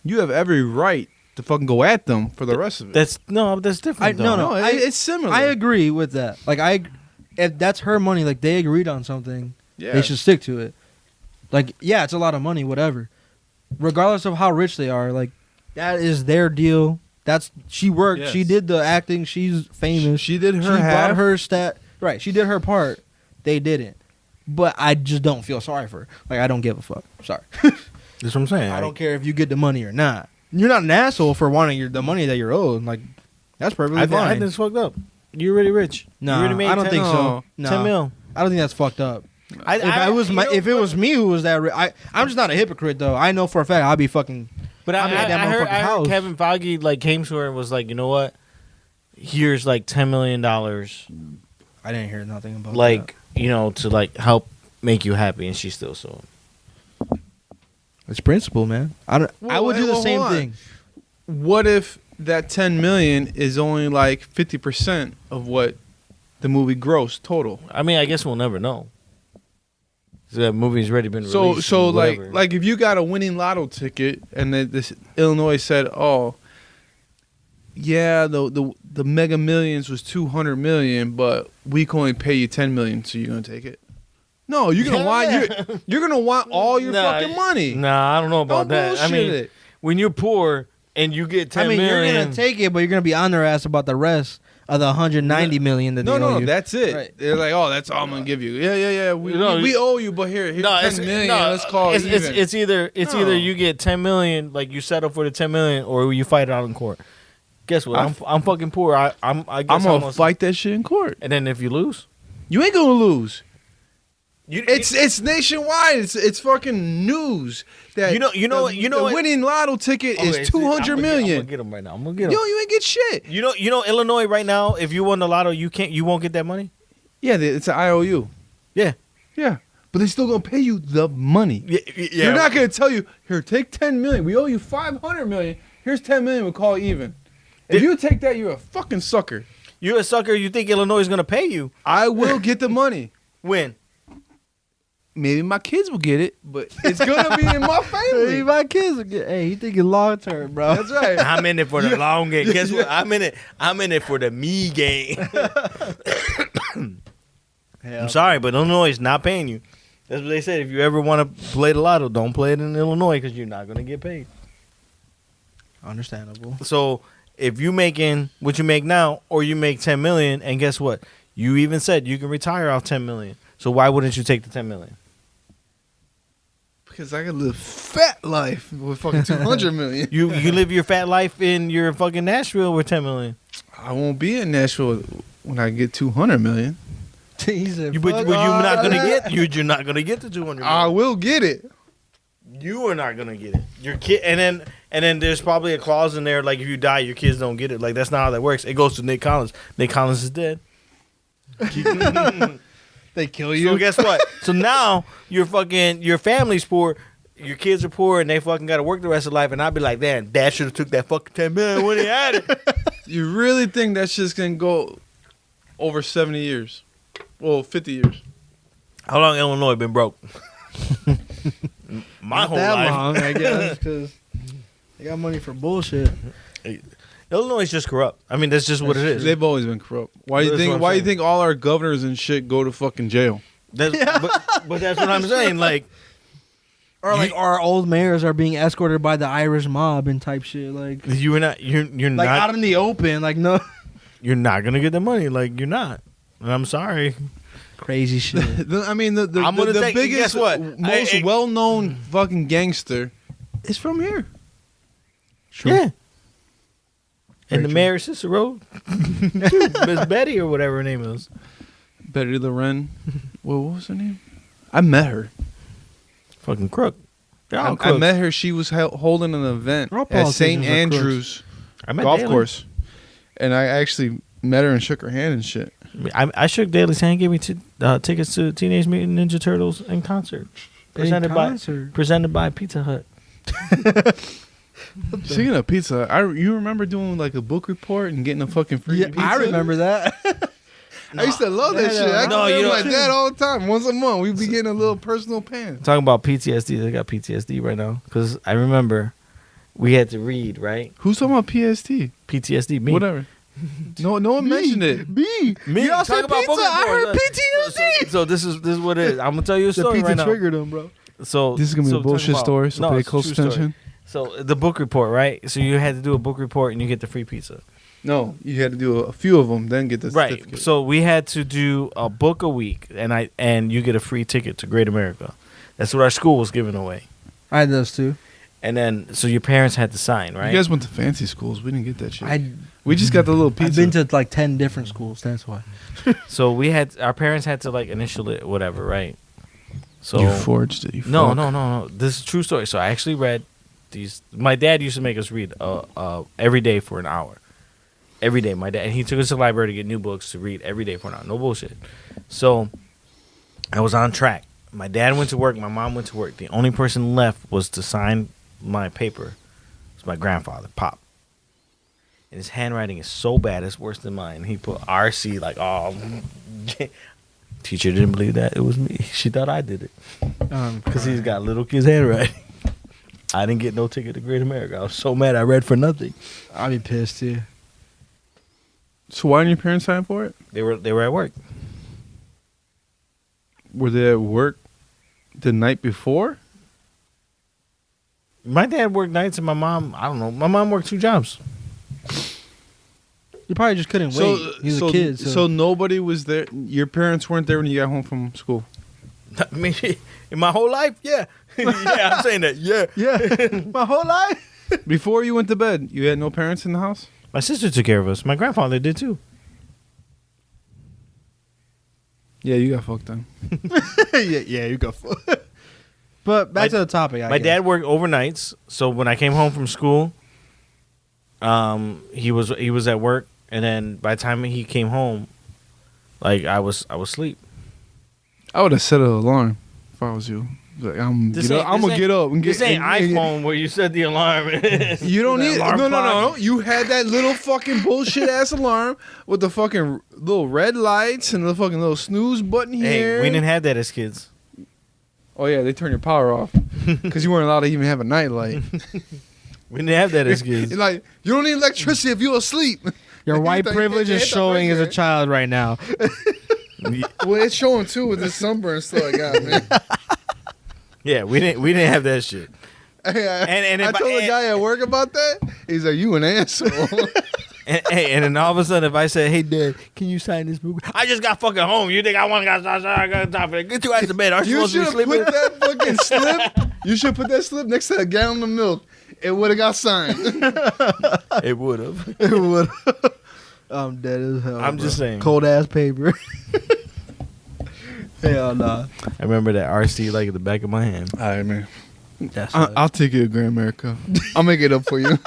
You have every right to fucking go at them for the rest of it. That's different. though. no, it's similar. I agree with that. Like if that's her money, like they agreed on something, Yeah. they should stick to it. Like yeah, it's a lot of money, whatever. Regardless of how rich they are, like that is their deal. She worked. Yes. She did the acting. She's famous. She did her She half. brought her stat. Right. She did her part. They didn't. But I just don't feel sorry for her. Like I don't give a fuck. Sorry. That's what I'm saying. I don't care if you get the money or not. You're not an asshole for wanting the money that you're owed. Like that's perfectly I think fine. it's fucked up. You're really rich. No, you already made I don't 10 think so. No. No. 10 mil. I don't think that's fucked up. If you it know, was me who was that rich, I'm just not a hypocrite though. I know for a fact I'd be fucking. But I'm at that motherfucking I heard house. Kevin Feige like came to her and was like, you know what? Here's like $10 million, I didn't hear nothing about like to like help make you happy, and she still sued him. It's principle, man. I would do the Well, same hold on. thing. What if that 10 million is only like 50% of what the movie grossed total? I mean, I guess we'll never know. That movie's already been So released. so and like whatever. like if you got a winning lotto ticket and then this Illinois said, "Oh, yeah, the Mega Millions was 200 million, but we can only pay you 10 million, so you're going to take it?" No, you're going to want you're going to want all your fucking money. Nah, I don't know about Don't that. I bullshit mean, it. when you're poor and you get 10 million, you're gonna take it, but you're gonna be on their ass about the rest of the 190 million that they owe No, you. that's it. Right. They're like, "Oh, that's all I'm going to give you." Yeah. We owe you, but here's 10 million. Let's call it even. It's either No. you get 10 million, like you settle for the 10 million, or you fight it out in court. Guess what? I'm fucking poor. I guess I'm I'm going to fight that shit in court. And then if you lose, You ain't going to lose. you It's nationwide. It's fucking news that the winning lotto ticket is 200 million. I'm gonna get him right now. I'm gonna get him. Yo, you ain't get shit. You know Illinois right now. If you won the lotto, you won't get that money. Yeah, it's an IOU. Yeah. Yeah, but they still gonna pay you the money. Yeah. They're not gonna tell you, "Here, take 10 million. We owe you 500 million. Here's 10 million. We'll call it even." If you take that, you're a fucking sucker. You're a sucker. You think Illinois is gonna pay you? I will get the money. When? Maybe my kids will get it, but it's gonna be in my Hey, family. my kids will get. Hey, you thinking long term, bro? That's right. I'm in it for the long game. Guess what? I'm in it for the me game. I'm sorry, but Illinois is not paying you. That's what they said. If you ever want to play the lotto, don't play it in Illinois because you're not gonna get paid. Understandable. So if you making what you make now, or you make 10 million, and guess what? You even said you can retire off 10 million. So why wouldn't you take the 10 million? Because I can live fat life with fucking 200 million. You live your fat life in your fucking Nashville with 10 million. I won't be in Nashville when I get 200 million. But you're not gonna get the 200 million. I will get it. You are not gonna get it. Your kid, and then there's probably a clause in there like if you die, your kids don't get it. Like that's not how that works. It goes to Nick Collins. Nick Collins is dead. They kill So guess what? So now your family's poor, your kids are poor, and they fucking got to work the rest of life. And I'd be like, damn, Dad should have took that fucking 10 million when he had it. You really think that shit's gonna go over 70 years? Well, 50 years. How long Illinois been broke? My Not whole that life. long, I guess, because they got money for bullshit. Illinois is just corrupt. I mean, that's just what it is. They've always been corrupt. Why do you That's what think? I'm Why do you saying. think all our governors and shit go to fucking jail? But that's what I'm saying. Like, Or like our old mayors are being escorted by the Irish mob and type shit. Like you're like not out in the open. Like no you're not gonna get the money. Like you're not. And I'm sorry. crazy shit. I mean, the I'm gonna take- biggest, guess what? most I- well-known fucking gangster is from here. True. Yeah. And Very the true. mayor Cicero, Miss Betty or whatever her name is. Betty Loren. What was her name? I met her. Fucking crook. They're all I crooks. met her. She was holding an event All at politicians St. are Andrews I met golf Daley. course, and I actually met her and shook her hand and shit. I shook Daly's hand. Gave me tickets to Teenage Mutant Ninja Turtles in concert. Presented by Pizza Hut. Speaking of pizza, you remember doing like a book report and getting a fucking free pizza? I remember that. I used to love that shit. I No, could you do don't- my dad all the time. Once a month, we'd be getting a little personal pan. Talking about PTSD, they got PTSD right now. Because I remember we had to read, right? Who's talking about PST? PTSD, me. Whatever. No one mentioned it. Me. Me. Y'all said Talk about pizza. book I heard reports. PTSD. So this is what it is. I'm gonna tell you a The story pizza right now. triggered him, bro. So This is gonna be a talking bullshit about- story, so no, pay it's a close true story. attention. So the book report, right? So you had to do a book report and you get the free pizza. No, you had to do a few of them, then get the Right. certificate. So we had to do a book a week, and you get a free ticket to Great America. That's what our school was giving away. I had those too. And then so your parents had to sign, right? You guys went to fancy schools. We didn't get that shit. I We just got the little I've pizza. been to like 10 different schools. That's why. So our parents had to like initial it, whatever, right? So you forged it. You no, fuck. no. This is a true story. So I actually read these. My dad used to make us read every day for an hour. Every day, my dad. And he took us to the library to get new books to read every day for an hour. No bullshit. So I was on track. My dad went to work. My mom went to work. The only person left was to sign my paper. It was my grandfather, Pop. And his handwriting is so bad, it's worse than mine. He put RC like, oh. Teacher didn't believe that it was me. She thought I did it. Because he's got little kid's handwriting. I didn't get no ticket to Great America. I was so mad I read for nothing. I'd be pissed too. So why didn't your parents sign for it? They were at work. Were they at work the night before? My dad worked nights and my mom, I don't know. My mom worked 2 jobs. You probably just couldn't wait. He's a kid. So nobody was there. Your parents weren't there when you got home from school. I mean, in my whole life, yeah. Yeah, I'm saying that, yeah. yeah, my whole life. Before you went to bed, you had no parents in the house? My sister took care of us. My grandfather did too. Yeah, you got fucked then. yeah, you go. But back to the topic. My dad worked overnights, so when I came home from school, he was at work, and then by the time he came home, like I was asleep. I would have set an alarm if I was you. Like, I'm gonna get up and get. This ain't iPhone where you set the alarm. You don't need Alarm no. clock. You had that little fucking bullshit ass alarm with the fucking little red lights and the fucking little snooze button here. Hey, we didn't have that as kids. Oh yeah, they turn your power off because you weren't allowed to even have a night light. We didn't have that as kids. It's like you don't need electricity if you're asleep. Your white You privilege is hit the showing as a breaker. child right now. Well, it's showing too with this sunburn still I got, man. Yeah, we didn't have that shit. Hey, And I if told the guy at work about that. He's like, "You an asshole." And then all of a sudden, if I said, "Hey, Dad, can you sign this book?" I just got fucking home. You think I want to get your ass to bed? Aren't you You supposed to should be have sleeping? put that fucking slip. You should put that slip next to a gallon of milk. It would have got signed. It would have. It would. I'm dead as hell. I'm just saying. Cold ass paper. Hell nah. I remember that RC like at the back of my hand. All right, man. That's I'll take you to Grand America. I'll make it up for you.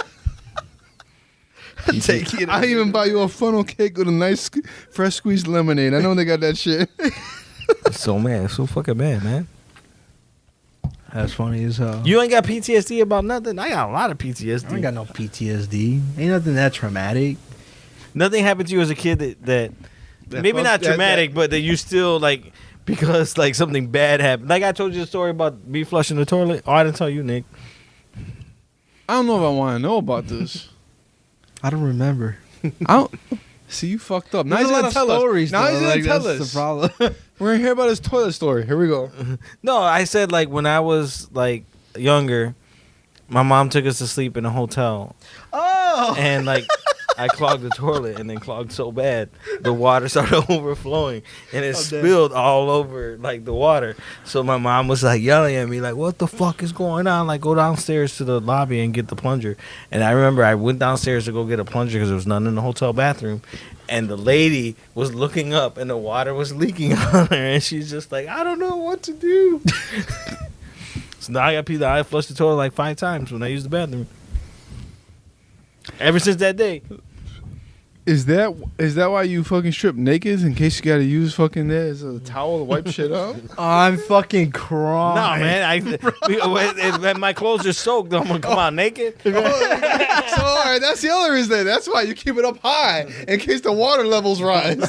take it. I'll even buy you a funnel cake with a nice fresh squeezed lemonade. I know they got that shit. So mad, so fucking mad, man. That's funny as hell. You ain't got PTSD about nothing. I got a lot of PTSD. I ain't got no PTSD. Ain't nothing that traumatic. Nothing happened to you as a kid that maybe not traumatic, but that you still like because like something bad happened. Like I told you the story about me flushing the toilet. Oh, I didn't tell you, Nick. I don't know if I want to know about this. I don't remember. I don't. See, you fucked up. Now There's he's a lot gonna of tell stories. us. Now though. he's gonna Like, tell that's us. the problem. We're gonna hear about his toilet story. Here we go. No, I said like when I was like younger, my mom took us to sleep in a hotel, Oh. and like I clogged the toilet, and then clogged so bad the water started overflowing, and it Oh, damn. spilled all over like the water. So my mom was like yelling at me like, "What the fuck is going on? Like go downstairs to the lobby and get the plunger." And I remember I went downstairs to go get a plunger because there was none in the hotel bathroom. And the lady was looking up, and the water was leaking on her, and she's just like, "I don't know what to do." So now I flushed the toilet like 5 times when I used the bathroom. Ever since that day. Is that why you fucking strip naked in case you gotta use fucking that as a towel to wipe shit out? I'm fucking crying. No, man. If my clothes are soaked, I'm gonna come out naked. So all right, that's the other reason. That's why you keep it up high in case the water levels rise.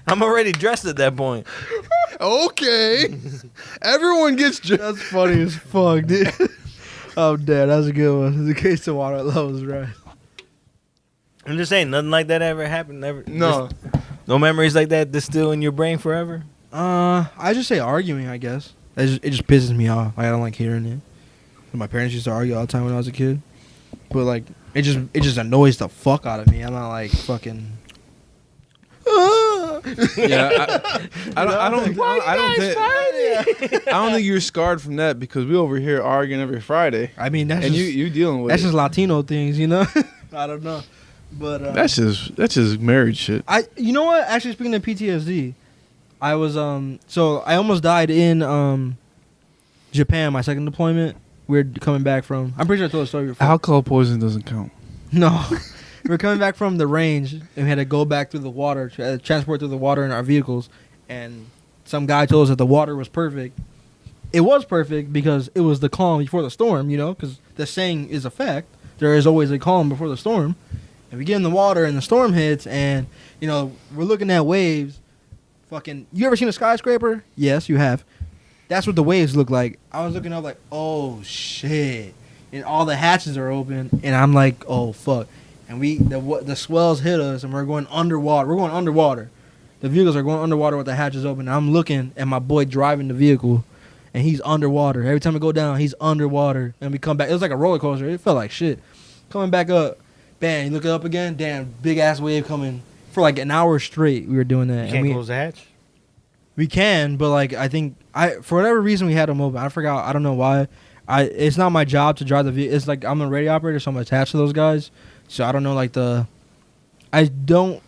I'm already dressed at that point. Okay, everyone gets dressed. That's funny as fuck, dude. Oh, damn, that's a good one. In case the water levels right. I'm just saying, nothing like that ever happened. No. No memories like that distill in your brain forever. I just say arguing, I guess. It just pisses me off. Like, I don't like hearing it. My parents used to argue all the time when I was a kid. But, like, it just annoys the fuck out of me. I'm not, like, fucking... Yeah, I don't think you're scarred from that because we over here arguing every Friday. I mean, that's and just... you dealing with that's it. just Latino things, you know? I don't know. But That's just married shit. You know what? Actually, speaking of PTSD, I was so I almost died in Japan, my second deployment. We're coming back from. I'm pretty sure I told the story before. Alcohol poisoning doesn't count. No, we were coming back from the range, and we had to go back through the water, transport through the water in our vehicles, and some guy told us that the water was perfect. It was perfect because it was the calm before the storm, you know, because the saying is a fact. There is always a calm before the storm. And we get in the water and the storm hits and, you know, we're looking at waves. Fucking, you ever seen a skyscraper? Yes, you have. That's what the waves look like. I was looking up like, oh, shit. And all the hatches are open. And I'm like, oh, fuck. And the swells hit us and we're going underwater. We're going underwater. The vehicles are going underwater with the hatches open. And I'm looking at my boy driving the vehicle. And he's underwater. Every time we go down, he's underwater. And we come back. It was like a roller coaster. It felt like shit. Coming back up. Bam, you look it up again. Damn, big-ass wave coming. For like an hour straight, we were doing that. You can't close the hatch? We can, but like I think, for whatever reason we had them open. I forgot. I don't know why. It's not my job to drive the vehicle. It's like I'm a radio operator, so I'm attached to those guys. So I don't know like I don't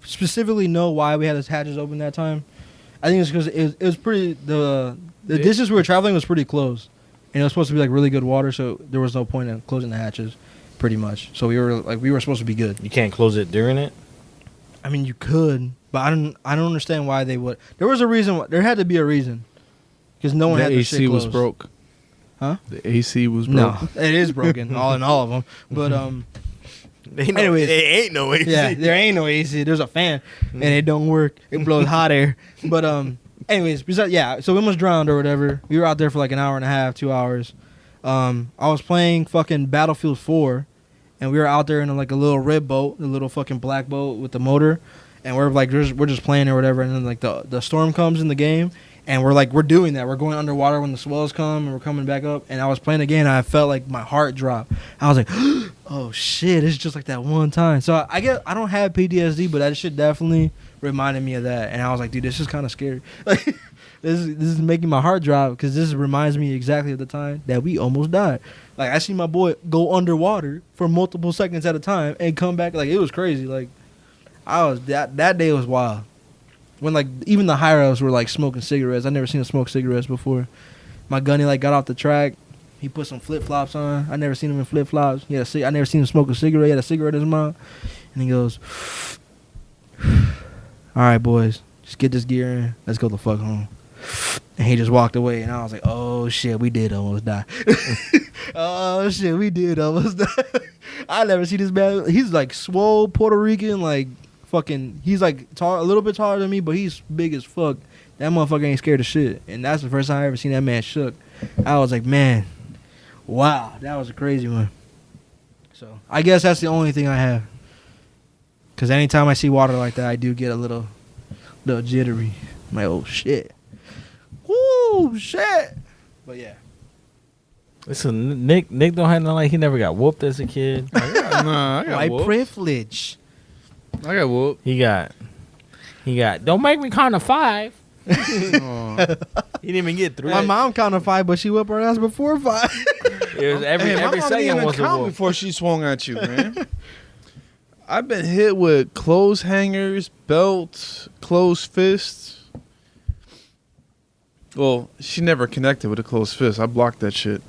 specifically know why we had those hatches open that time. I think it's because it was pretty, the distance we were traveling was pretty close. And it was supposed to be like really good water, so there was no point in closing the hatches. Pretty much. So we were supposed to be good. You can't close it during it? I mean, you could, but I don't understand why they would. There was a reason. There had to be a reason. Because no one had the shit AC closed. was broke. Huh? The AC was broke. No, it is broken. all in all of them. But anyways, there ain't no AC. yeah, there ain't no AC. There's a fan, and it don't work. It blows hot air. But anyways, besides, yeah. So we almost drowned or whatever. We were out there for like an hour and a half, 2 hours. I was playing fucking Battlefield 4, and we were out there in like a little red boat, the little fucking black boat with the motor, and we're like we're just playing or whatever, and then like the storm comes in the game, and we're doing that. We're going underwater when the swells come, and we're coming back up. And I was playing again, and I felt like my heart drop. I was like, oh shit, it's just like that one time. So I don't have PTSD, but that shit definitely reminded me of that, and I was like, dude, this is kind of scary. Like. This is making my heart drop because this reminds me exactly of the time that we almost died. Like, I see my boy go underwater for multiple seconds at a time and come back. Like, it was crazy. Like, that day was wild. When, like, even the higher ups were, like, smoking cigarettes. I never seen him smoke cigarettes before. My gunny, like, got off the track. He put some flip-flops on. I never seen him in flip-flops. I never seen him smoke a cigarette. He had a cigarette in his mouth. And he goes, all right, boys, just get this gear in. Let's go the fuck home. And he just walked away, and I was like, oh, shit, we did almost die. Oh, shit, we did almost die. I never see this man. He's, like, swole Puerto Rican, like, fucking, he's, like, tall, a little bit taller than me, but he's big as fuck. That motherfucker ain't scared of shit. And that's the first time I ever seen that man shook. I was like, man, wow, that was a crazy one. So I guess that's the only thing I have. Because anytime I see water like that, I do get a little jittery. I'm like, oh, shit. Woo, shit. But yeah. Listen, Nick don't have no like he never got whooped as a kid. I got White whooped. privilege. I got whooped. He got. Don't make me count to 5. Oh. He didn't even get 3. My mom counted 5, but she whipped her ass before 5. It was every my mom didn't second even was a count whoop. before she swung at you, man. I've been hit with clothes hangers, belts, closed fists. Well, she never connected with a closed fist. I blocked that shit.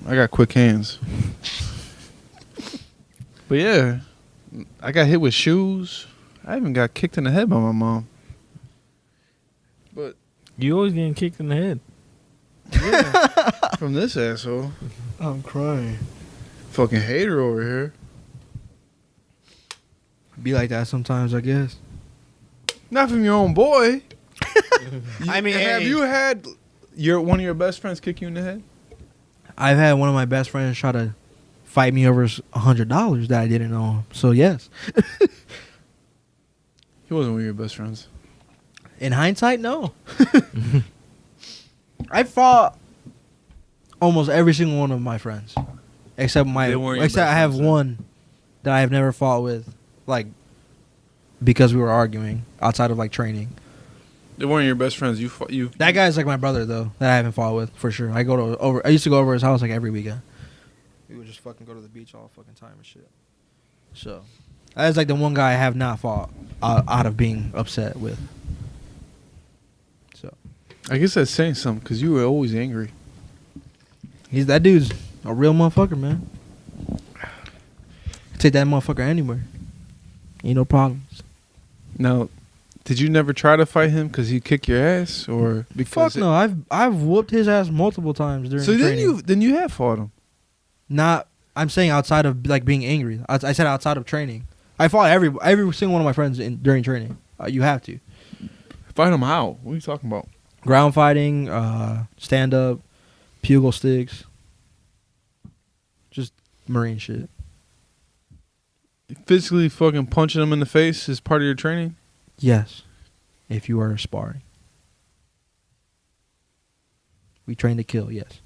I got quick hands. But yeah, I got hit with shoes. I even got kicked in the head by my mom. But You always getting kicked in the head. yeah, from this asshole. I'm crying. Fucking hater over here. Be like that sometimes, I guess. Not from your own boy. I mean, have hey. you had one of your best friends kick you in the head? I've had one of my best friends try to fight me over $100 that I didn't know him. So yes. He wasn't one of your best friends. In hindsight, no. I fought almost every single one of my friends, except They weren't your except best I have friends, one that I have never fought with, like because we were arguing outside of like training. They weren't your best friends. You That guy's like my brother though, that I haven't fought with for sure. I used to go over his house like every weekend. We would just fucking go to the beach all fucking time and shit. So that's like the one guy I have not fought out of being upset with. So I guess that's saying something because you were always angry. that dude's a real motherfucker, man. Take that motherfucker anywhere. Ain't no problems. Now, did you never try to fight him because he kicked your ass, or because Fuck no, I've whooped his ass multiple times during So training. then you have fought him. Not, I'm saying outside of like being angry. I said outside of training. I fought every single one of my friends during training. You have to. Fight him how? What are you talking about? Ground fighting, stand up, pugil sticks, just Marine shit. Physically fucking punching him in the face is part of your training? Yes, if you are sparring. We train to kill. Yes.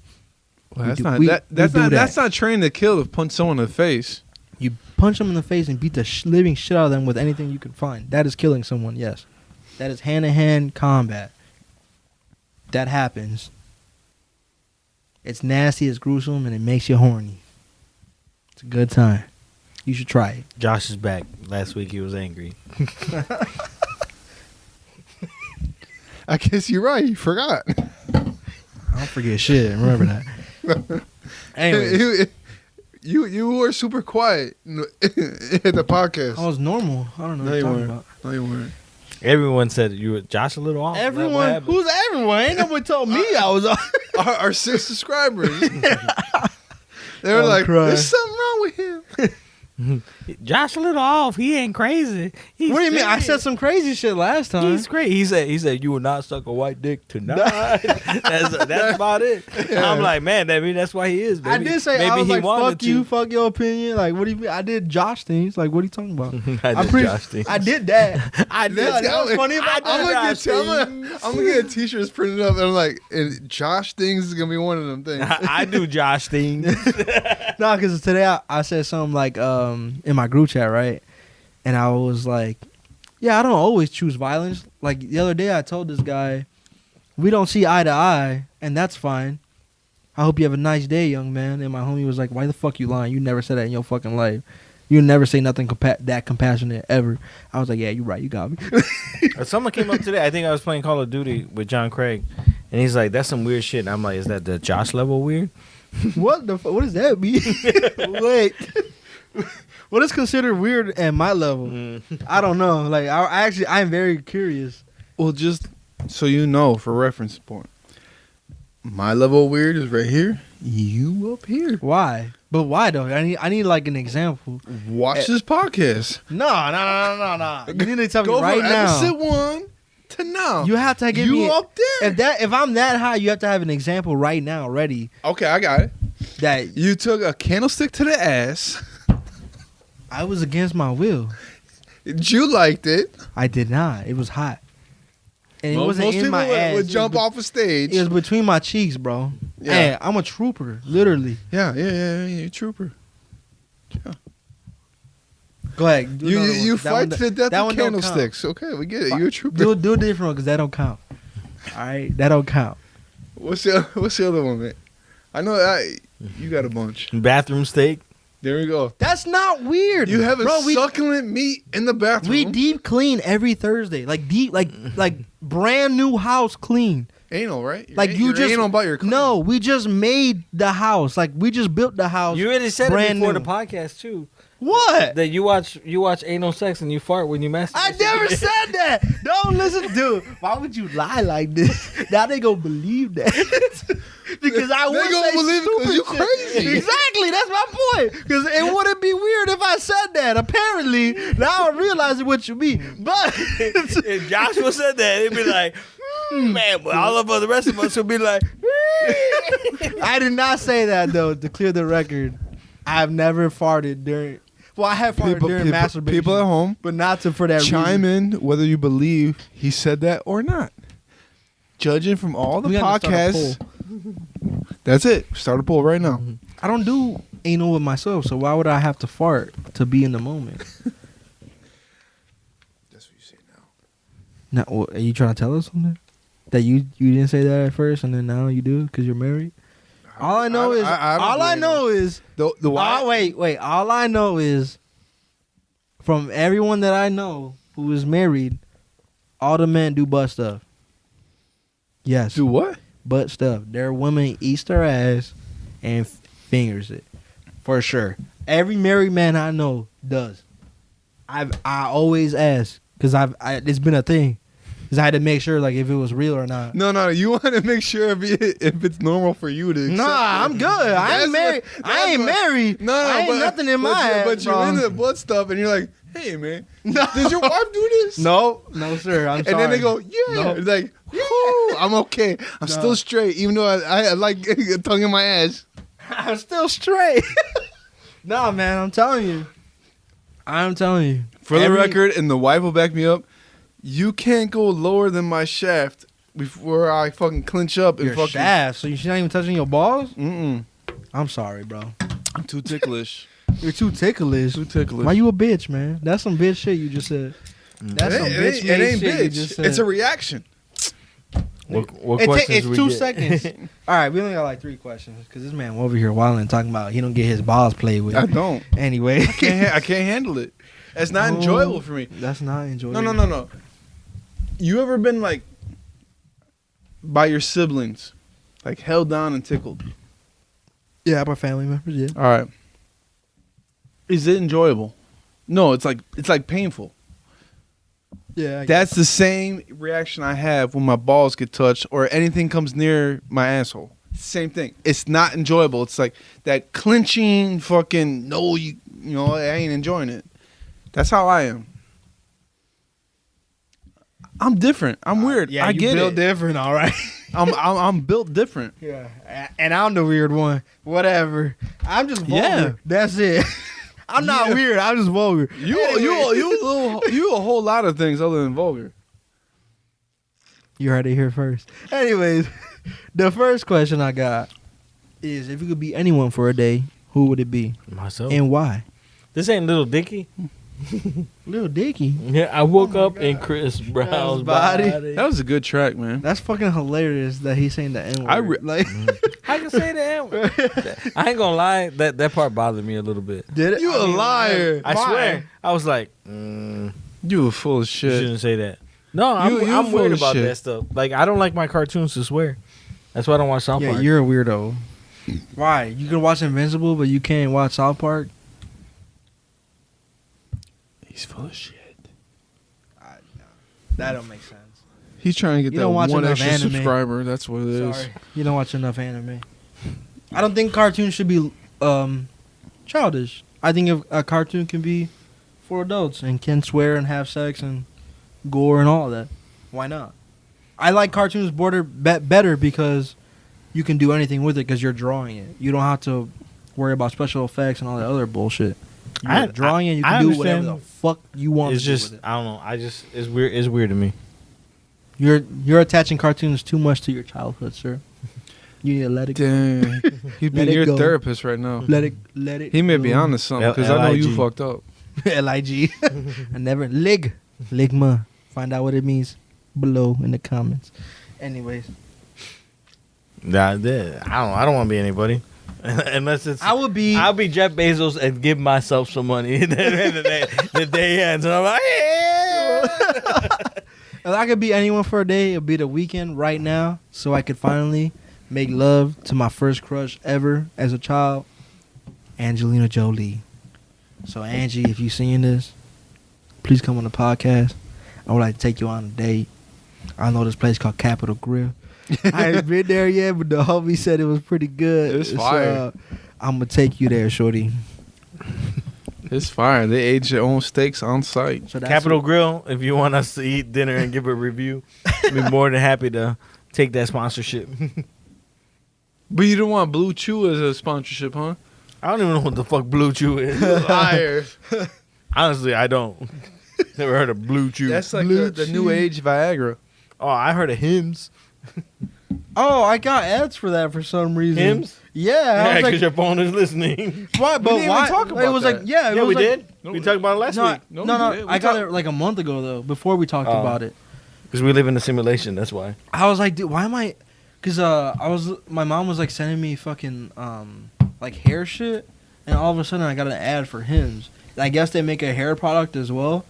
Well, We that's do that. that's not training to kill to punch someone in the face. You punch them in the face and beat the living shit out of them with anything you can find. That is killing someone. Yes, that is hand-to-hand combat. That happens. It's nasty, it's gruesome, and it makes you horny. It's a good time. You should try it. Josh is back. Last week he was angry. I guess you're right. You forgot. I don't forget shit. Remember that. Anyway, You were super quiet in the podcast. I was normal. I don't know No, what you you're talking weren't. about. No, you weren't. Everyone said you were Josh a little off. What Everyone? happened? Who's everyone? Ain't nobody told me I was off. Our 6 subscribers. They were I'm like, crying. there's something wrong with him. Josh a little off. He ain't crazy. He's What do you mean? I serious. said some crazy shit last time. He's great. He said you will not suck a white dick tonight. that's about it. Yeah. I'm like, man, that's why he is. I Maybe, did say maybe I was he like, wanted fuck to. you, fuck your opinion. Like, what do you mean? I did Josh things. Like, what are you talking about? I did Josh things. I did that. I did. That's- that was funny about I'm that. gonna get t-shirts printed up, and I'm like, and Josh things is gonna be one of them things. I do Josh things. No, because today I said something like in my group chat, right? And I was like, yeah, I don't always choose violence. Like the other day I told this guy, we don't see eye to eye, and that's fine. I hope you have a nice day, young man. And my homie was like, why the fuck you lying? You never said that in your fucking life. You never say nothing that compassionate ever. I was like, yeah, you're right. You got me. Someone came up today. I think I was playing Call of Duty with John Craig, and he's like, "That's some weird shit." And I'm like, "Is that the Josh level weird?" What the fuck? What does that mean? Wait. What is considered weird at my level? I don't know. Like, I'm very curious. Well, just so you know, for reference point, my level of weird is right here. You up here. Why? But why though? I need like an example. Watch this podcast. No. You need to tell me Go right from now. episode 1 to now. You have to give you me up there. if I'm that high, you have to have an example right now ready. Okay, I got it. That You took a candlestick to the ass. I was against my will. You liked it. I did not. It was hot. And it wasn't Most in people my ass. would jump off a stage. It was between my cheeks, bro. Yeah. Hey, I'm a trooper, literally. Yeah, you're a trooper. Go ahead. Do another one. You That fight one- to the death that with one don't count. candlesticks. Okay, we get it. You're a trooper. Do a different one because that don't count. All right, that don't count. What's the other one, man? I know you got a bunch. Bathroom steak. There we go. That's not weird. You have a Bro, succulent meat in the bathroom. we deep clean every Thursday, like brand new house clean. Anal, right? Like you you're just anal about your clean. no, we just made the house. Like we just built the house. You already said it brand before new. the podcast too. What? That you watch anal sex and you fart when you masturbate. I never said that. Don't listen, dude. Why would you lie like this? Now they gonna believe that. Because I would gonna say believe it 'cause stupid you shit. crazy. Exactly, that's my point. Because it wouldn't be weird if I said that. Apparently, now I'm realizing what you mean. But If Joshua said that, it'd be like, man, but all of us, the rest of us would be like, I did not say that though. To clear the record, I've never farted during. Well, I have farted during masturbation. People at home, but not for that chime reason. in whether you believe he said that or not. Judging from all the We gotta start a podcasts, that's it. Start a poll right now. I don't do anal with myself, so why would I have to fart to be in the moment? That's what you say now. Now, are you trying to tell us something? That you didn't say that at first, and then now you do because you're married. All I know is The why? wait. All I know is from everyone that I know who is married, all the men do butt stuff. Yes, Do what? butt stuff. Their women eats their ass and fingers it for sure. Every married man I know does. I always ask because it's been a thing. Because I had to make sure, like, if it was real or not. No. You want to make sure if it's normal for you to. Accept Nah, it. I'm good. I ain't married. I ain't married. No, I ain't but, nothing in my ass, But you're bro. into the blood stuff, and you're like, "Hey, man, does your wife do this?" No, sir. I'm And sorry. then they go, "Yeah." No. It's like, "Whew, I'm okay. I'm still straight, even though I like a tongue in my ass." I'm still straight. Nah, man. I'm telling you. For the record, and the wife will back me up. You can't go lower than my shaft before I fucking clinch up and Your fucking. shaft. So you're not even touching your balls? Mm-mm. I'm sorry, bro. I'm too ticklish. You're too ticklish. Too ticklish. Why you a bitch, man? That's some bitch shit you just said. That's some bitch it ain't shit you bitch. just said. It's a reaction. What questions It's we 2 get? seconds. All right, we only got like 3 questions because this man over here wilding talking about he don't get his balls played with. I don't. Anyway, I can't handle it. It's not No. enjoyable for me. That's not enjoyable. No. You ever been like by your siblings, like held down and tickled? Yeah, my family members. Yeah. All right. Is it enjoyable? No, it's like painful. Yeah. That's the same reaction I have when my balls get touched or anything comes near my asshole. Same thing. It's not enjoyable. It's like that clenching fucking I ain't enjoying it. That's how I am. I'm different. I'm weird. Yeah, I you get built it. different, all right. I'm built different. Yeah, and I'm the weird one. Whatever. I'm just vulgar. Yeah. That's it. I'm not Yeah. weird. I'm just vulgar. You a whole lot of things other than vulgar. You heard it here first. Anyways, the first question I got is if you could be anyone for a day, who would it be myself. and why? This ain't Little Dicky. Little Dicky. Yeah, I woke up in Chris Brown's body. body. That was a good track, man. That's fucking hilarious that he's saying the N word. Like, I can say that. I ain't gonna lie. That part bothered me a little bit. did it? You a liar. I Why? swear. I was like, You were full of you shit. shouldn't say that. No, I'm You weird full of about shit. that stuff. Like, I don't like my cartoons to swear. That's why I don't watch South Yeah, Park. you're a weirdo. Why? You can watch Invincible, but you can't watch South Park? He's full of shit. That don't make sense. He's trying to get You that don't watch one enough extra anime. subscriber. That's what it is. Sorry. You don't watch enough anime. I don't think cartoons should be childish. I think a cartoon can be for adults and can swear and have sex and gore and all that. Why not? I like cartoons better because you can do anything with it because you're drawing it. You don't have to worry about special effects and all that other bullshit. You're drawing it, you I can do whatever understand. the fuck you want It's to do just, with it. I don't know. It's weird. It's weird to me. You're attaching cartoons too much to your childhood, sir. You need to let it go. Dang. He's Let being it your go. therapist right now. Let it. He may be go. on to something because I know you LIG. fucked up. Lig. I never ligma. Find out what it means below in the comments. Anyways, I don't want to be anybody. Unless it's I would be. I'll be Jeff Bezos and give myself some money. The day ends, and I'm like, yeah. If I could be anyone for a day, it'd be the weekend right now, so I could finally make love to my first crush ever as a child, Angelina Jolie. So Angie, if you seeing this, please come on the podcast. I would like to take you on a date. I know this place called Capitol Grill. I ain't been there yet, but the homie said it was pretty good. It was fire. I'm gonna take you there, shorty. It's fire. They age their own steaks on site. So that's Capitol Grill, if you want us to eat dinner and give a review, I'd be more than happy to take that sponsorship. But you don't want Blue Chew as a sponsorship, huh? I don't even know what the fuck Blue Chew is. Liar. Honestly, I don't. Never heard of Blue Chew. That's like Blue the Chew. new age Viagra. Oh, I heard of Hims. Oh, I got ads for that for some reason. Hims? Yeah, Yeah, I was because like, your phone is listening. why? But didn't even why? talk it about was that. like, yeah, it Yeah, was we like, did. No, We we talked about it last No, week. No, no, we did. We I got talked- it like a month ago though. Before we talked Oh. about it, Because we live in a simulation, that's why. I was like, dude, why am I? Because my mom was like sending me fucking like hair shit, and all of a sudden I got an ad for Hims. I guess they make a hair product as well,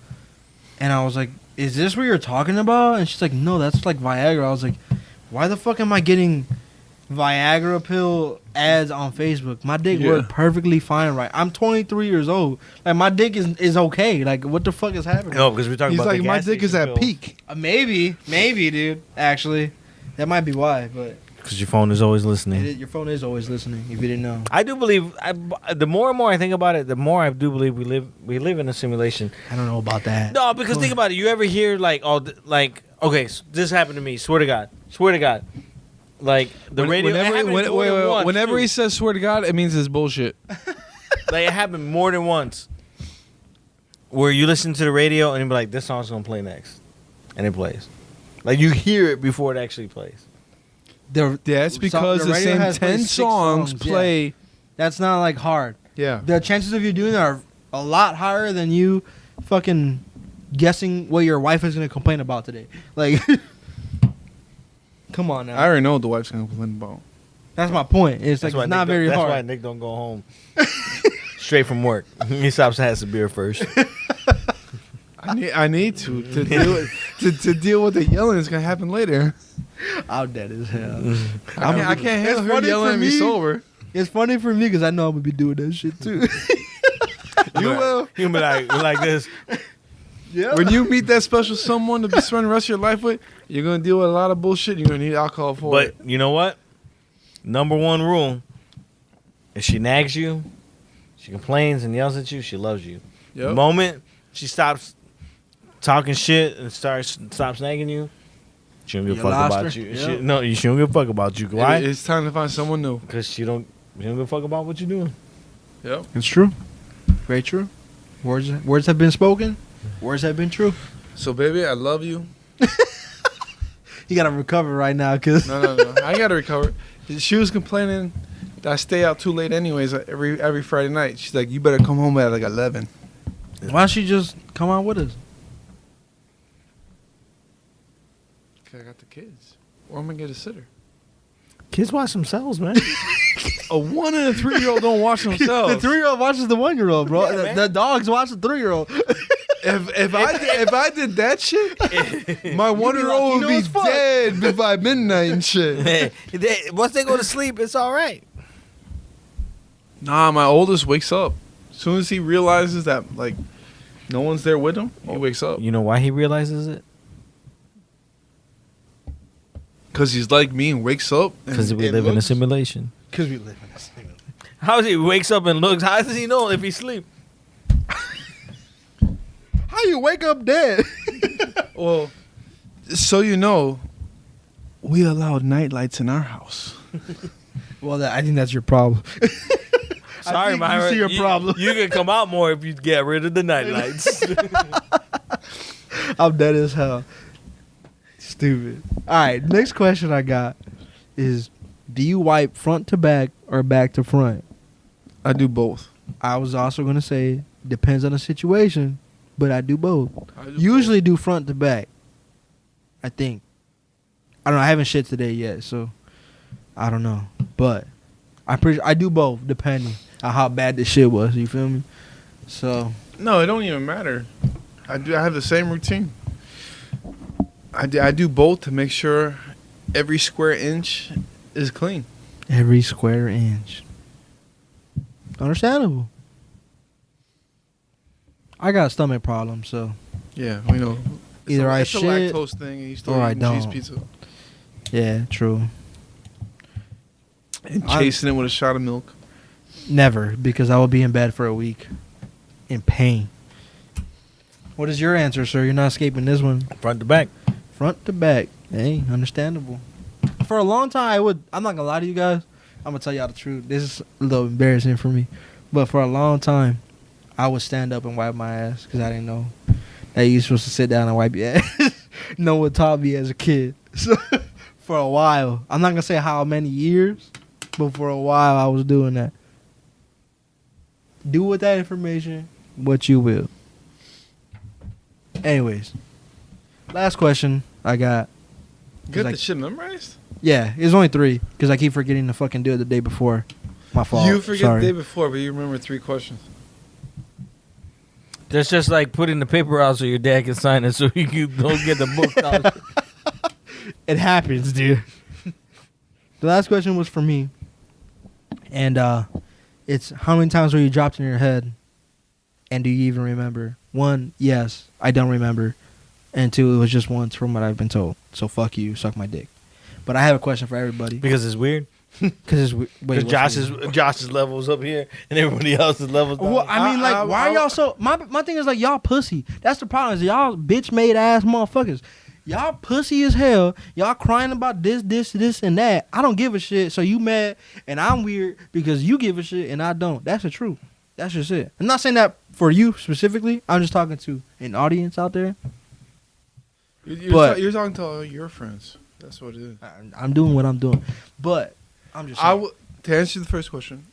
and I was like, is this what you're talking about? And she's like, no, that's like Viagra. I was like, why the fuck am I getting Viagra pill ads on Facebook? My dick Yeah. worked perfectly fine, right? I'm 23 years old. Like my dick is okay. Like what the fuck is happening? No, because we're talking He's about like, the my gas dick is station at pill. peak. Maybe, dude. Actually, that might be why. But Because your phone is always listening. your phone is always listening. If you didn't know. I do believe, the more and more I think about it, the more I do believe we live in a simulation. I don't know about that. No, because think about it. You ever hear like, okay, this happened to me. Swear to God. Like the radio. It happened more than once, whenever too. he says "swear to God," it means it's bullshit. Like it happened more than once, where you listen to the radio and you be like, "This song's gonna play next," and it plays. Like you hear it before it actually plays. That's because the radio same has played 10 6 songs yeah. play. That's not like hard. Yeah. The chances of you doing that are a lot higher than you fucking guessing what your wife is gonna complain about today. Like, come on now. I already know what the wife's gonna complain about. That's my point. It's like That's why it's not Nick very That's hard. why Nick don't go home straight from work. He stops and has a beer first. I need to deal with the yelling that's gonna happen later. I'm dead as hell. I can't handle It's her funny yelling for at me me. sober. It's funny for me because I know I'm gonna be doing that shit too. You will. He'll be like this. Yeah. When you meet that special someone to spend the rest of your life with, you're gonna deal with a lot of bullshit. You're gonna need alcohol for it. But you know what? Number one rule: if she nags you, she complains and yells at you, she loves you. The Yep. moment she stops talking shit and stops nagging you, she don't give a You fuck lost about her? you. Yep. She don't give a fuck about you. Why? It's time to find someone new. Because she don't give a fuck about what you're doing. Yep. It's true. Very true. Words have been spoken. Words have been true. So, baby, I love you. You gotta recover right now, cause No. I gotta recover. She was complaining that I stay out too late anyways every Friday night. She's like, you better come home at like 11. why don't she just come out with us? 'Cause I got the kids. Or I'm gonna get a sitter. Kids watch themselves, man. A 1 and a 3-year-old don't watch themselves. The 3-year-old watches the 1-year-old, bro. Yeah, man. The dogs watch the 3-year-old. If I did that shit, my 1-year-old would Latino be as fuck. dead by midnight and shit. Once they go to sleep, it's all right. Nah, my oldest wakes up. As soon as he realizes that like no one's there with him, he wakes up. You know why he realizes it? Cause he's like me and wakes up. Because we live in a simulation. Cause we live in a single. How does he wakes up and looks? How does he know if he sleep? How you wake up dead? Well, so you know, we allowed night lights in our house. Well, I think that's your problem. Sorry, think Myra. you see your problem. You can come out more if you get rid of the night lights. I'm dead as hell. Stupid. All right, next question I got is, do you wipe front to back or back to front? I do both. I was also gonna say depends on the situation, but I do both. I do Usually do front to back. I think. I don't know. I haven't shit today yet, so I don't know. But I do both depending on how bad the shit was. You feel me? So No, it don't even matter. I have the same routine. I do both to make sure every square inch is clean. every square inch. Understandable. I got stomach problems, so Yeah, we know. Either I it's shit a lactose thing, and you still or I eating cheese don't. pizza yeah, true. and chasing it with a shot of milk. Never, because I will be in bed for a week in pain. What is your answer, sir? You're not escaping this one. Front to back. Front to back. Hey, understandable. For a long time, I'm not gonna lie to you guys. I'm gonna tell y'all the truth. This is a little embarrassing for me, but for a long time, I would stand up and wipe my ass because I didn't know that you're supposed to sit down and wipe your ass. No one taught me as a kid. So for a while, I'm not gonna say how many years, but for a while I was doing that. Do with that information what you will. Anyways, last question I got. You got like- the shit memorized? Yeah, it was only 3 because I keep forgetting to fucking do it the day before. My fault. You forget Sorry. the day before, but you remember 3 questions. That's just like putting the paper out so your dad can sign it so you don't get the book out. It happens, dude. The last question was for me, and it's how many times were you dropped in your head, and do you even remember? 1, yes, I don't remember, and 2, it was just once from what I've been told. So fuck you, suck my dick. But I have a question for everybody Because it's weird. because it's Because Josh's level's up here and everybody else's level's down. Well, I mean, like, why are y'all so? My thing is like y'all pussy. That's the problem. Is y'all bitch made ass motherfuckers. Y'all pussy as hell. Y'all crying about this, and that. I don't give a shit. So you mad and I'm weird because you give a shit and I don't. That's the truth. That's just it. I'm not saying that for you specifically. I'm just talking to an audience out there. You're talking to all your friends. That's what it is. I'm doing what I'm doing, but I'm just saying. To answer the first question,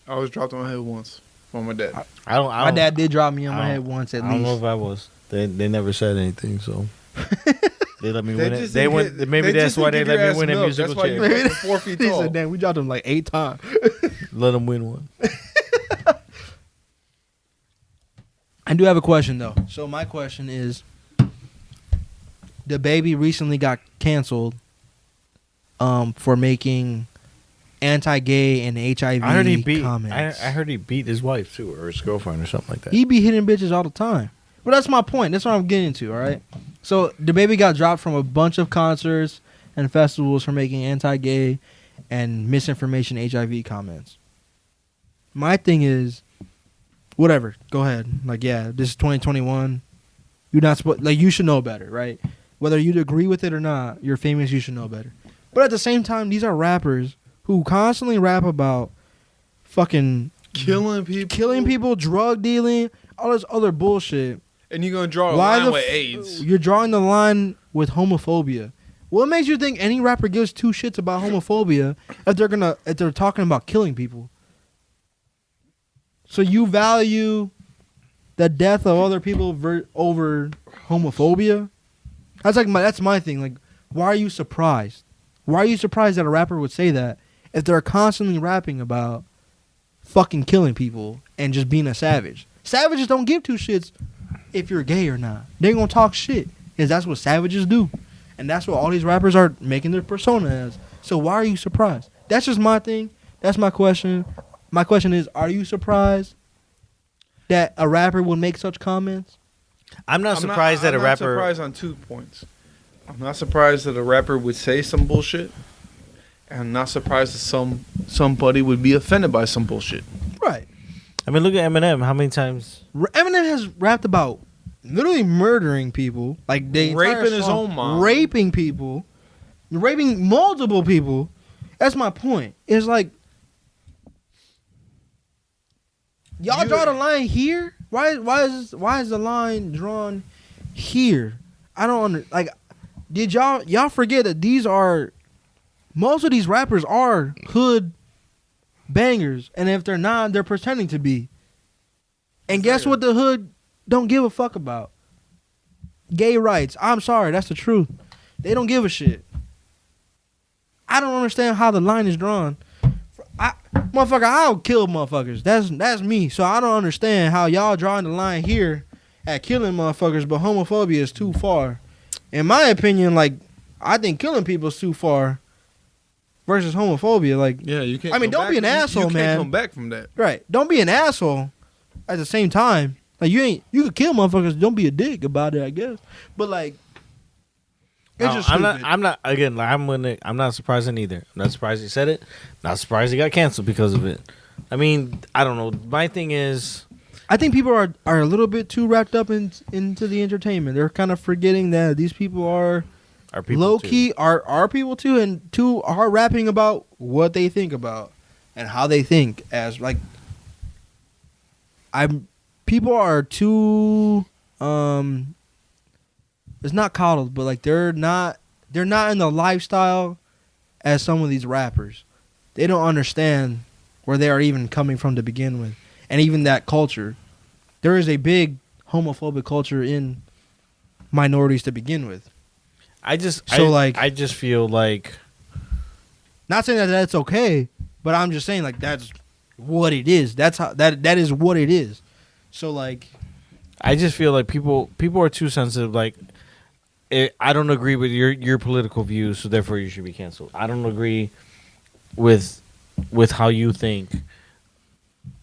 I was dropped on my head once from my dad. My dad did drop me on my I head don't- once at I don't know least. if I was. They never said anything, so they let me They win it. just They didn't went. get- Maybe they that's just why didn't they give let your me win ass a milk. musical That's why chair. you- 4 feet He tall. said, "Damn, we dropped him like 8 times." Let them win one. I do have a question though. So my question is, the baby recently got canceled for making anti-gay and HIV I heard he beat. comments. I heard he beat his wife too, or his girlfriend, or something like that. He be hitting bitches all the time. But that's my point. That's what I'm getting to, all right? So the baby got dropped from a bunch of concerts and festivals for making anti-gay and misinformation HIV comments. My thing is, whatever, go ahead. Like, yeah, this is 2021. You're not supposed, like, you should know better, right? Whether you agree with it or not, you're famous, you should know better. But at the same time, these are rappers who constantly rap about fucking Killing people. drug dealing, all this other bullshit. And you're going to draw a Why line the with AIDS. You're drawing the line with homophobia. What makes you think any rapper gives 2 shits about homophobia if they're talking about killing people? So you value the death of other people over homophobia? That's my thing. Like, why are you surprised? Why are you surprised that a rapper would say that if they're constantly rapping about fucking killing people and just being a savage? Savages don't give 2 shits if you're gay or not. They're gonna talk shit because that's what savages do, and that's what all these rappers are making their persona as. So why are you surprised? That's just my thing. That's my question. My question is, are you surprised that a rapper would make such comments? I'm not surprised that a rapper. I'm not surprised on 2 points. I'm not surprised that a rapper would say some bullshit. And I'm not surprised that somebody would be offended by some bullshit. Right. I mean, look at Eminem. How many times? Eminem has rapped about literally murdering people, like they Raping his own mom. raping people, raping multiple people. That's my point. It's like y'all draw the line here. Why is the line drawn here? I don't did y'all forget that these are most of these rappers are hood bangers, and if they're not, they're pretending to be. And guess what the hood don't give a fuck about? Gay rights. I'm sorry, that's the truth. They don't give a shit. I don't understand how the line is drawn. Motherfucker, I'll kill motherfuckers. That's me. So I don't understand how y'all drawing the line here at killing motherfuckers, but homophobia is too far. In my opinion, like, I think killing people is too far versus homophobia. Like, Yeah, you can't. I mean, don't be an asshole, you man. can't come back from that. right. Don't be an asshole at the same time. Like you could kill motherfuckers. Don't be a dick about it, I guess. But like, it's just I'm stupid. not. I'm not. Again, like I'm not surprised in either. I'm not surprised he said it. Not surprised he got canceled because of it. I mean, I don't know. My thing is, I think people are a little bit too wrapped up into the entertainment. They're kind of forgetting that these people are people low too. key are people too, and two are rapping about what they think about and how they think. As like, people are too it's not coddled, but like they're not in the lifestyle as some of these rappers. They don't understand where they are even coming from to begin with, and even that culture. There is a big homophobic culture in minorities to begin with. I just feel like Not saying that that's okay, but I'm just saying like that's what it is. That's how that is what it is. So like, I just feel like people are too sensitive. Like, I don't agree with your political views, so therefore you should be canceled. I don't agree with how you think.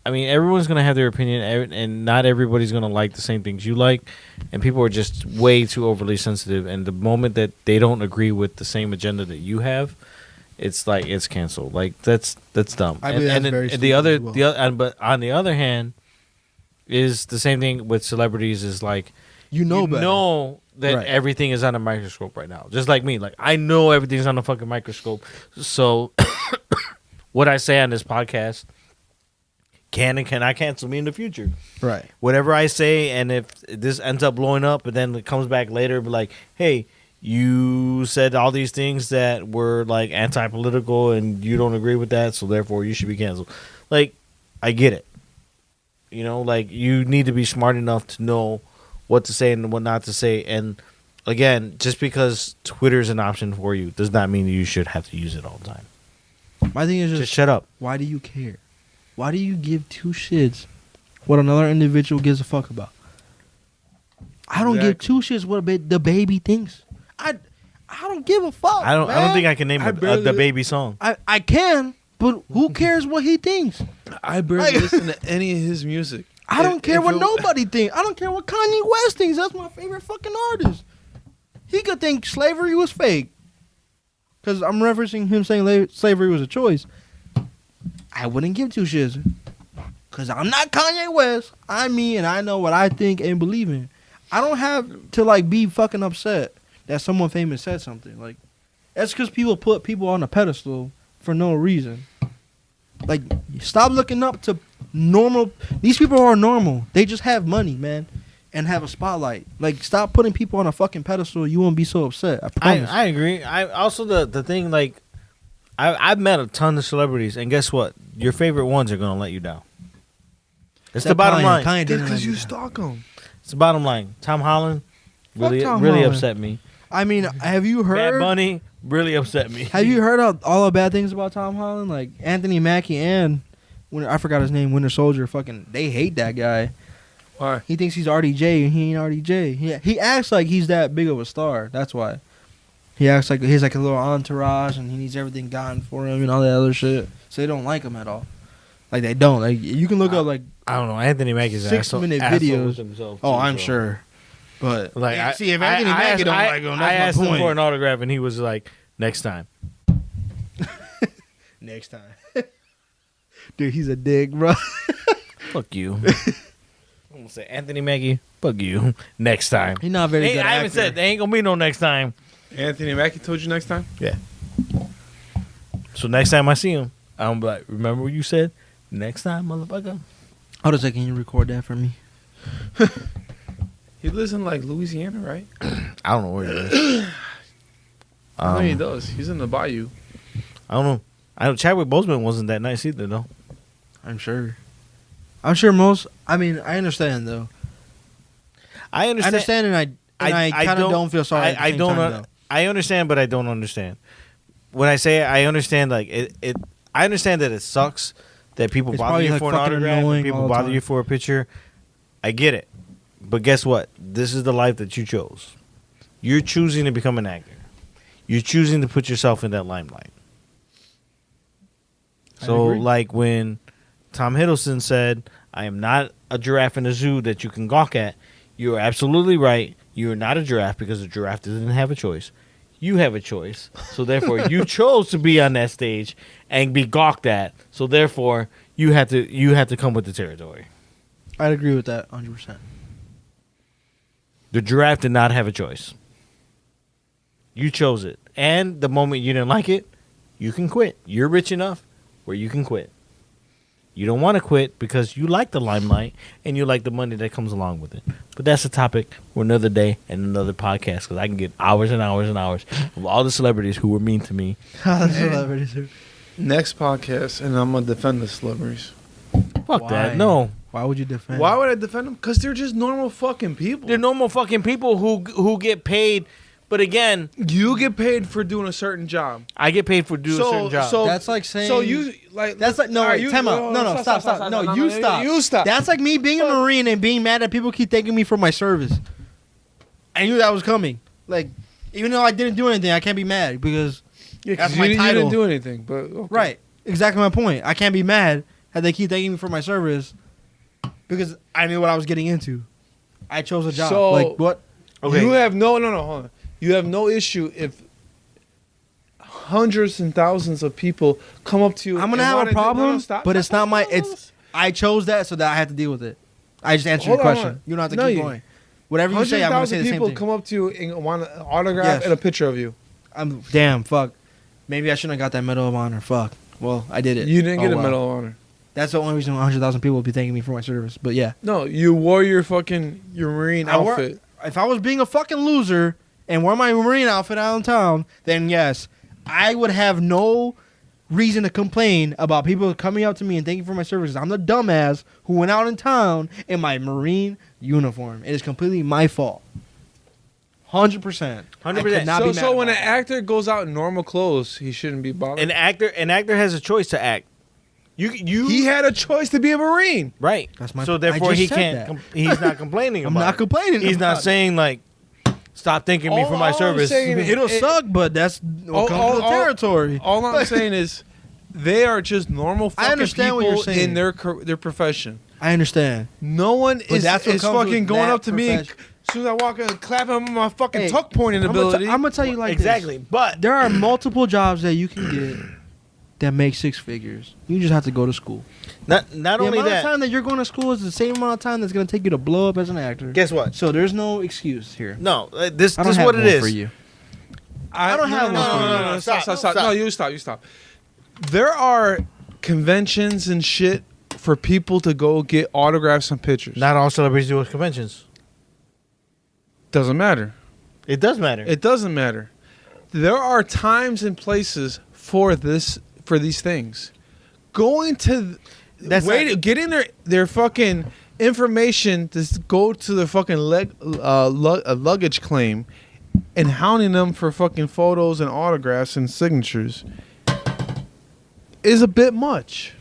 I mean, everyone's gonna have their opinion, and not everybody's gonna like the same things you like. And people are just way too overly sensitive. And the moment that they don't agree with the same agenda that you have, it's like it's canceled. Like that's dumb. I believe that's very stupid as well. But on the other hand, is the same thing with celebrities. Is like you know that Right. everything is on a microscope right now. Just like me, like I know everything's on a fucking microscope. So what I say on this podcast can and cannot cancel me in the future. right. Whatever I say, and if this ends up blowing up, but then it comes back later, be like, hey, you said all these things that were like anti-political, and you don't agree with that, so therefore you should be canceled. Like, I get it. You know, like you need to be smart enough to know what to say and what not to say. And again, just because Twitter is an option for you does not mean you should have to use it all the time. My thing is Just shut up. why do you care? Why do you give two shits what another individual gives a fuck about? I don't give two shits what the baby thinks. I don't give a fuck. I don't man. think I can name the baby song. I can, but who cares what he thinks? I barely Like- listen to any of his music. I don't care what it- nobody thinks. I don't care what Kanye West thinks. That's my favorite fucking artist. He could think slavery was fake. Because I'm referencing him saying slavery was a choice. I wouldn't give two shits. Because I'm not Kanye West. I'm me, and I know what I think and believe in. I don't have to, like, be fucking upset that someone famous said something. Like, that's because people put people on a pedestal for no reason. Like, stop looking up to normal. These people are normal. They just have money, man, and have a spotlight. Like, stop putting people on a fucking pedestal. You won't be so upset. I promise. I agree. I also the thing, like, I've met a ton of celebrities, and guess what? Your favorite ones are gonna let you down. It's the Except bottom Kanye. line. Kanye didn't Because let you me down. stalk him. It's the bottom line. Tom Holland really Tom really Holland. upset me. I mean, have you Bad heard? Bunny really upset me. Have you heard of all the bad things about Tom Holland? Like Anthony Mackie and I forgot his name, Winter Soldier. Fucking, they hate that guy. Why? He thinks he's RDJ, and he ain't RDJ. He acts like he's that big of a star. That's why. He acts like he's like a little entourage, and he needs everything gotten for him and all that other shit. So they don't like him at all. Like they don't. Like you can look up like I don't know. Anthony Mackie's 6-minute asshole videos. with himself, oh, too, I'm so. sure. But Like, yeah, I, see if I- Anthony I Mackie asked- don't I- like him, I that's asked my him point. for an autograph, and he was like, "Next time." Next time, dude, he's a dick, bro. Fuck you. I'm gonna say Anthony Mackie. Fuck you. Next time. He's not very Ain't- good. I haven't actor. said there ain't gonna be no next time. Anthony Mackie told you next time? Yeah. So next time I see him, I'm like, remember what you said? Next time, motherfucker. Hold on a second, can you record that for me? He lives in like Louisiana, right? I don't know where he is. I know he does. He's in the bayou. I don't know. I know Chadwick Boseman wasn't that nice either, though. I'm sure. I'm sure most. I mean, I understand though. I I understand. understand, and I kind of don't feel sorry. At the I same don't. time, though. I understand, but I don't understand. When I say I understand, like it. I understand that it sucks that people It's bother probably, you like, for an fucking autograph, annoying and people all the bother time. you for a picture. I get it, but guess what? This is the life that you chose. You're choosing to become an actor. You're choosing to put yourself in that limelight. I So, agree. like when Tom Hiddleston said, "I am not a giraffe in a zoo that you can gawk at, you're absolutely right. You're not a giraffe because a giraffe doesn't have a choice. You have a choice. So therefore, you chose to be on that stage and be gawked at. So therefore, you have to come with the territory. I'd agree with that 100%. The giraffe did not have a choice. You chose it. And the moment you didn't like it, you can quit. You're rich enough where you can quit. You don't want to quit because you like the limelight and you like the money that comes along with it. But that's a topic for another day and another podcast because I can get hours and hours and hours of all the celebrities who were mean to me. Next podcast, and I'm gonna defend the celebrities. Fuck Why? that. No. Why would you defend? Why would I defend them? Because they're just normal fucking people. They're normal fucking people who get paid. But again, You get paid for doing a certain job. I get paid for doing a certain job. That's like saying. So you like. That's like no. All right, Wait, you- time out. No, stop. No, you stop. You stop. That's like me being a Marine and being mad that people keep thanking me for my service. I knew that was coming. Like, even though I didn't do anything, I can't be mad because that's my you title. didn't do anything, but okay. Right. Exactly my point. I can't be mad that they keep thanking me for my service because I knew what I was getting into. I chose a job. So- like what? Okay. You have no, hold on. You have no issue if hundreds and thousands of people come up to you. I'm gonna and have wanna a problem, stop, but stop, it's not stop, my. stop, It's stop. I chose that so that I had to deal with it. I just answered Hold your on. question. You don't have to No, keep you- going. Whatever you say, I'm gonna say the same people thing. come up to you and want an autograph Yes. and a picture of you. I'm damn fuck. Maybe I shouldn't have got that Medal of Honor. Fuck. Well, I did it. You didn't get Oh, a well. Medal of Honor. That's the only reason 100,000 people would be thanking me for my service. But yeah, No, you wore your Marine I wore- outfit. if I was being a fucking loser and wore my Marine outfit out in town, then yes, I would have no reason to complain about people coming up to me and thanking for my services. I'm the dumbass who went out in town in my Marine uniform. It is completely my fault. 100%. 100%. Not be mad So when an about that. actor goes out in normal clothes, he shouldn't be bothered. An actor has a choice to act. You He had a choice to be a Marine. right. That's my- so I therefore just he said can't. that. He's not complaining. I'm about not it. complaining. He's not about it. saying like, "Stop thanking me for my All I'm service." saying is- It'll suck, but that's what comes with the territory. All I'm saying is, they are just normal fucking understand what people you're saying. in their profession. I understand. No one is that's what comes fucking with going that up to me. And, profession. as soon as I walk in, clapping on my fucking Hey, tuck pointing ability. I'm gonna tell you like exactly. this. But There are multiple jobs that you can get that make six figures. You just have to go to school. not The only amount that. of time that you're going to school is the same amount of time that's going to take you to blow up as an actor. Guess what? So there's no excuse here. No, this I don't is have what it one is. for you. I don't have one for you. No, Stop, stop. stop. No, you stop. There are conventions and shit for people to go get autographs and pictures. Not all celebrities do conventions. Doesn't matter. It does matter. It doesn't matter. There are times and places for these things. Going to getting their fucking information to go to the fucking luggage claim and hounding them for fucking photos and autographs and signatures is a bit much.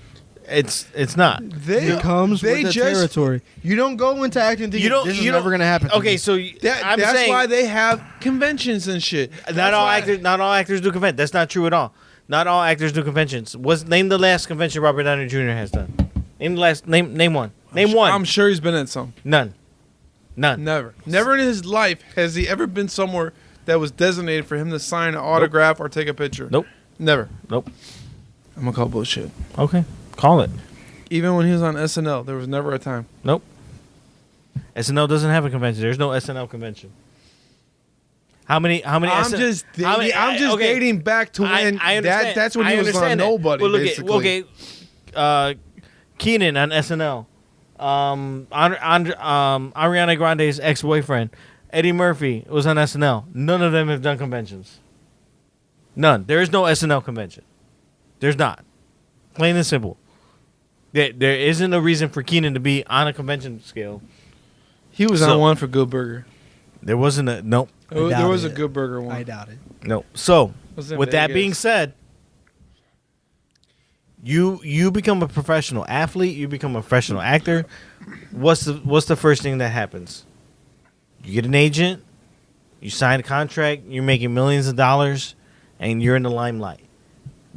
It's not. It comes with the territory. You don't go into acting thinking this is never going to happen. to Okay, me. so I'm That's saying why they have conventions and shit. not all actors do conventions. That's not true at all. Not all actors do conventions. Name the last convention Robert Downey Jr. has done. Name the last. Name one. Name one. I'm sure he's been at some. None. Never in his life has he ever been somewhere that was designated for him to sign an autograph or take a picture. Nope. Never. Nope. I'm gonna call bullshit. Okay, call it. Even when he was on SNL, there was never a time. Nope. SNL doesn't have a convention. There's no SNL convention. How many? I'm just dating back to when I understand. that's when he was on Nobody. Well, look basically. Keenan on SNL. Ariana Grande's ex-boyfriend, Eddie Murphy, was on SNL. None of them have done conventions. None. There is no SNL convention. There's not. Plain and simple. There isn't a reason for Keenan to be on a convention scale. He was on one for Good Burger. There wasn't a nope. There was a Good Burger one. I doubt it. No. So, Was in with that Vegas. being said, you become a professional athlete, you become a professional actor. What's the first thing that happens? You get an agent, you sign a contract, you're making millions of dollars, and you're in the limelight.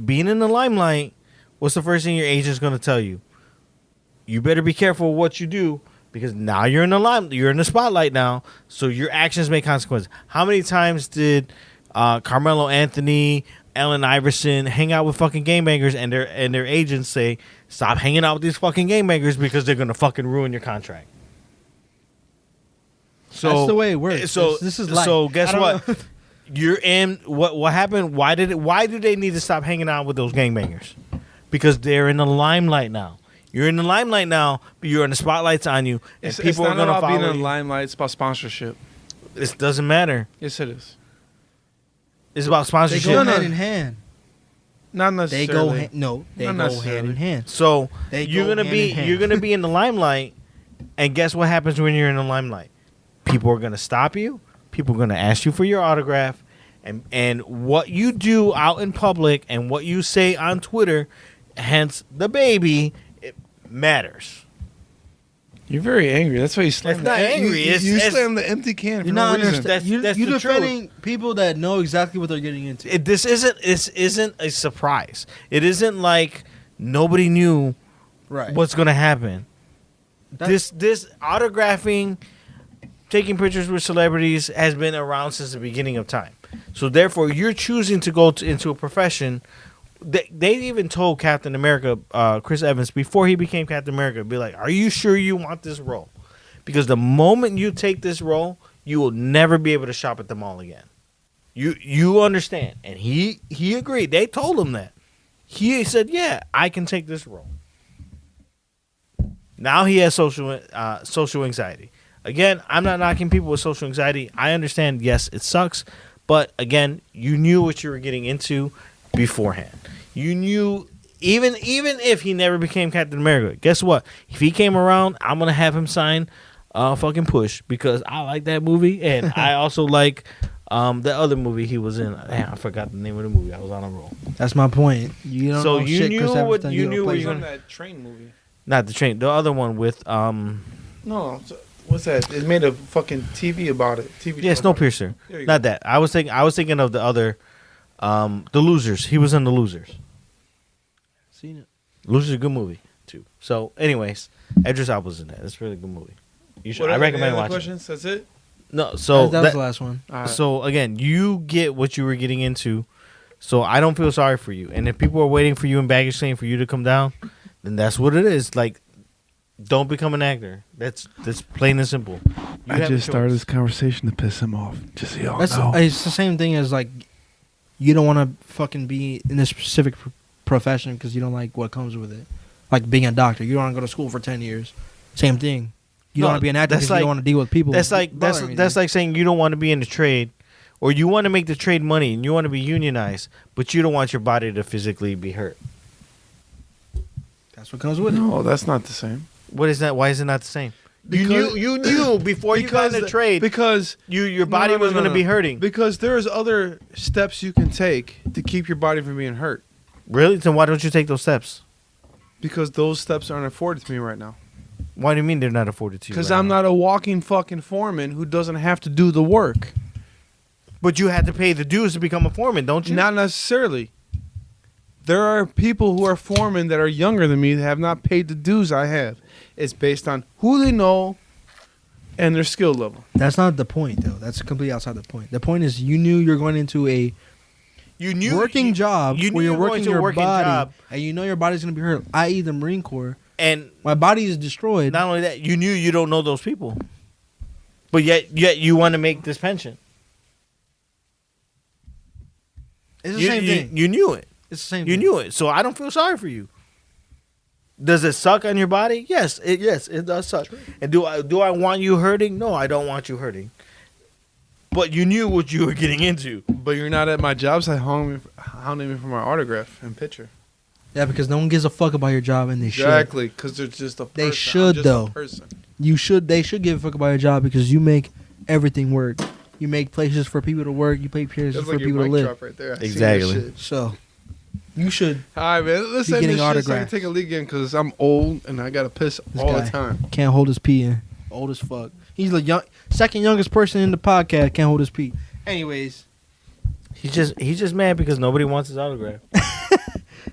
Being in the limelight, what's the first thing your agent's going to tell you? You better be careful what you do because now you're in the limelight, you're in the spotlight now, so your actions make consequences. How many times did Carmelo Anthony, Allen Iverson hang out with fucking gangbangers and their agents say, stop hanging out with these fucking gangbangers because they're gonna fucking ruin your contract? So That's the way it works. So this is life. So guess I don't what? know. You're in. What happened? Why do they need to stop hanging out with those gangbangers? Because they're in the limelight now. You're in the limelight now, but you're in the spotlight's on you, and It's people not are gonna about being follow in the you. limelight. It's about sponsorship. This doesn't matter. Yes, it is. It's about They sponsorship. go No, hand in hand. Not They necessarily. go no. They Not go necessarily. hand in hand. So They you're go gonna hand be in hand. you're gonna be in the limelight, and guess what happens when you're in the limelight? People are gonna stop you. People are gonna ask you for your autograph, and what you do out in public and what you say on Twitter, hence the baby, it matters. You're very angry. That's why you slammed. It's not angry. You It's- slammed the empty can for You're no not reason. understanding. That's You're the defending people that know exactly what they're getting into. This isn't a surprise. It isn't like nobody knew Right. what's gonna happen. That- This autographing, taking pictures with celebrities has been around since the beginning of time. So therefore, you're choosing to go into a profession. They even told Captain America, Chris Evans, before he became Captain America, be like, "Are you sure you want this role? Because the moment you take this role, you will never be able to shop at the mall again." You understand? And he agreed. They told him that. He said, "Yeah, I can take this role." Now he has social anxiety. Again, I'm not knocking people with social anxiety. I understand. Yes, it sucks, but again, you knew what you were getting into beforehand. You knew, even if he never became Captain America, guess what? If he came around, I'm gonna have him sign fucking Push, because I like that movie, and I also like the other movie he was in. Damn, I forgot the name of the movie. I was on a roll. That's my point. You don't So know you shit, knew Chris Evans what- done you good knew what plays you He's were on. on that train movie. Not the train. The other one with No, what's that? It made a fucking TV about it. TV. yeah, show about it. Snowpiercer. There you Not go. that. I was thinking of the other, The Losers. He was in The Losers. Seen it. Losers is a good movie too. So, anyways, Idris Elba's in that. It's a really good movie. You should. What I are recommend any other watching. questions? That's it. No, so that was the last one. All right. so again, you get what you were getting into. So I don't feel sorry for you. And if people are waiting for you in baggage claim for you to come down, then that's what it is. Like, don't become an actor. That's plain and simple. You I have a just started choice. this conversation to piss him off. Just so y'all That's know. it's the same thing as like you don't want to fucking be in this specific profession because you don't like what comes with it. Like being a doctor, you don't want to go to school for 10 years. Same thing. You No, don't want to be an actor that's because you like- don't want to deal with people. That's like bothering you. that's like saying you don't want to be in the trade, or you want to make the trade money and you want to be unionized, but you don't want your body to physically be hurt. That's what comes with it. No, that's not the same. What is that? Why is it not the same? Because- you knew before you got in the trade Because your body No, no, was no, going to no. be hurting. because there's other steps you can take to keep your body from being hurt. Really? Then why don't you take those steps? Because those steps aren't afforded to me right now. Why do you mean they're not afforded to you? Because right I'm now? not a walking fucking foreman who doesn't have to do the work. But you had to pay the dues to become a foreman, don't you? Not necessarily. There are people who are foremen that are younger than me that have not paid the dues I have. It's based on who they know and their skill level. That's not the point, though. That's completely outside the point. The point is you knew you're going into a you knew working job you knew where you you're were going working to a your working body, job. and you know your body's going to be hurt, i.e. the Marine Corps. And My body is destroyed. not only that, you knew you don't know those people. But yet you want to make this pension. It's the You, same you- thing. you knew it. It's the same You thing. knew it. So I don't feel sorry for you. Does it suck on your body? Yes, it does suck. And do I want you hurting? No, I don't want you hurting. But you knew what you were getting into. But you're not at my job, so hounding me for my autograph and picture. Yeah, because no one gives a fuck about your job, and they Exactly, because they're just a person. They I'm should, just though. A person. should. They should give a fuck about your job because you make everything work. You make places for people to work. You make places That's for like your people to mic live. drop right there. I seen Exactly. that shit. So, you should. All right, man. Let's Be end getting this shit so I can autographs. take a leak in because I'm old and I got to piss This all guy. the time. Can't hold his pee in. Old as fuck. He's the second youngest person in the podcast. Can't hold his pee. Anyways, He's just mad because nobody wants his autograph.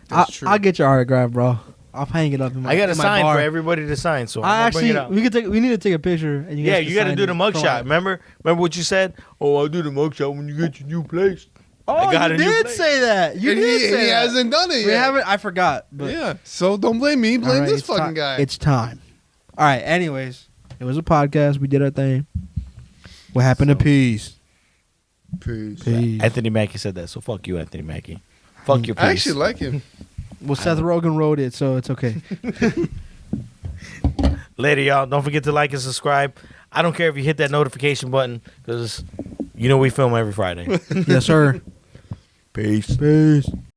That's true. I'll get your autograph, bro. I'll hang it up in my. I got a in my sign bar. for everybody to sign, so I I'm gonna bring it actually out. we need to take a picture. And you Yeah, guys you got got to do the mugshot. Remember what you said? Oh, I'll do the mugshot when you get your new place. Oh, I got you a new did plate. say that. You And did he say that. hasn't done it yet. We haven't. I forgot. But Yeah. So don't blame me. Blame all right, this it's fucking ti- guy. It's time. All right. Anyways, it was a podcast. We did our thing. What happened to peace? Peace. Peace. Anthony Mackie said that, so fuck you, Anthony Mackie. Fuck your peace. I actually like him. Well, Seth Rogen wrote it, so it's okay. Later, y'all. Don't forget to like and subscribe. I don't care if you hit that notification button, because you know we film every Friday. Yes, sir. Peace. Peace.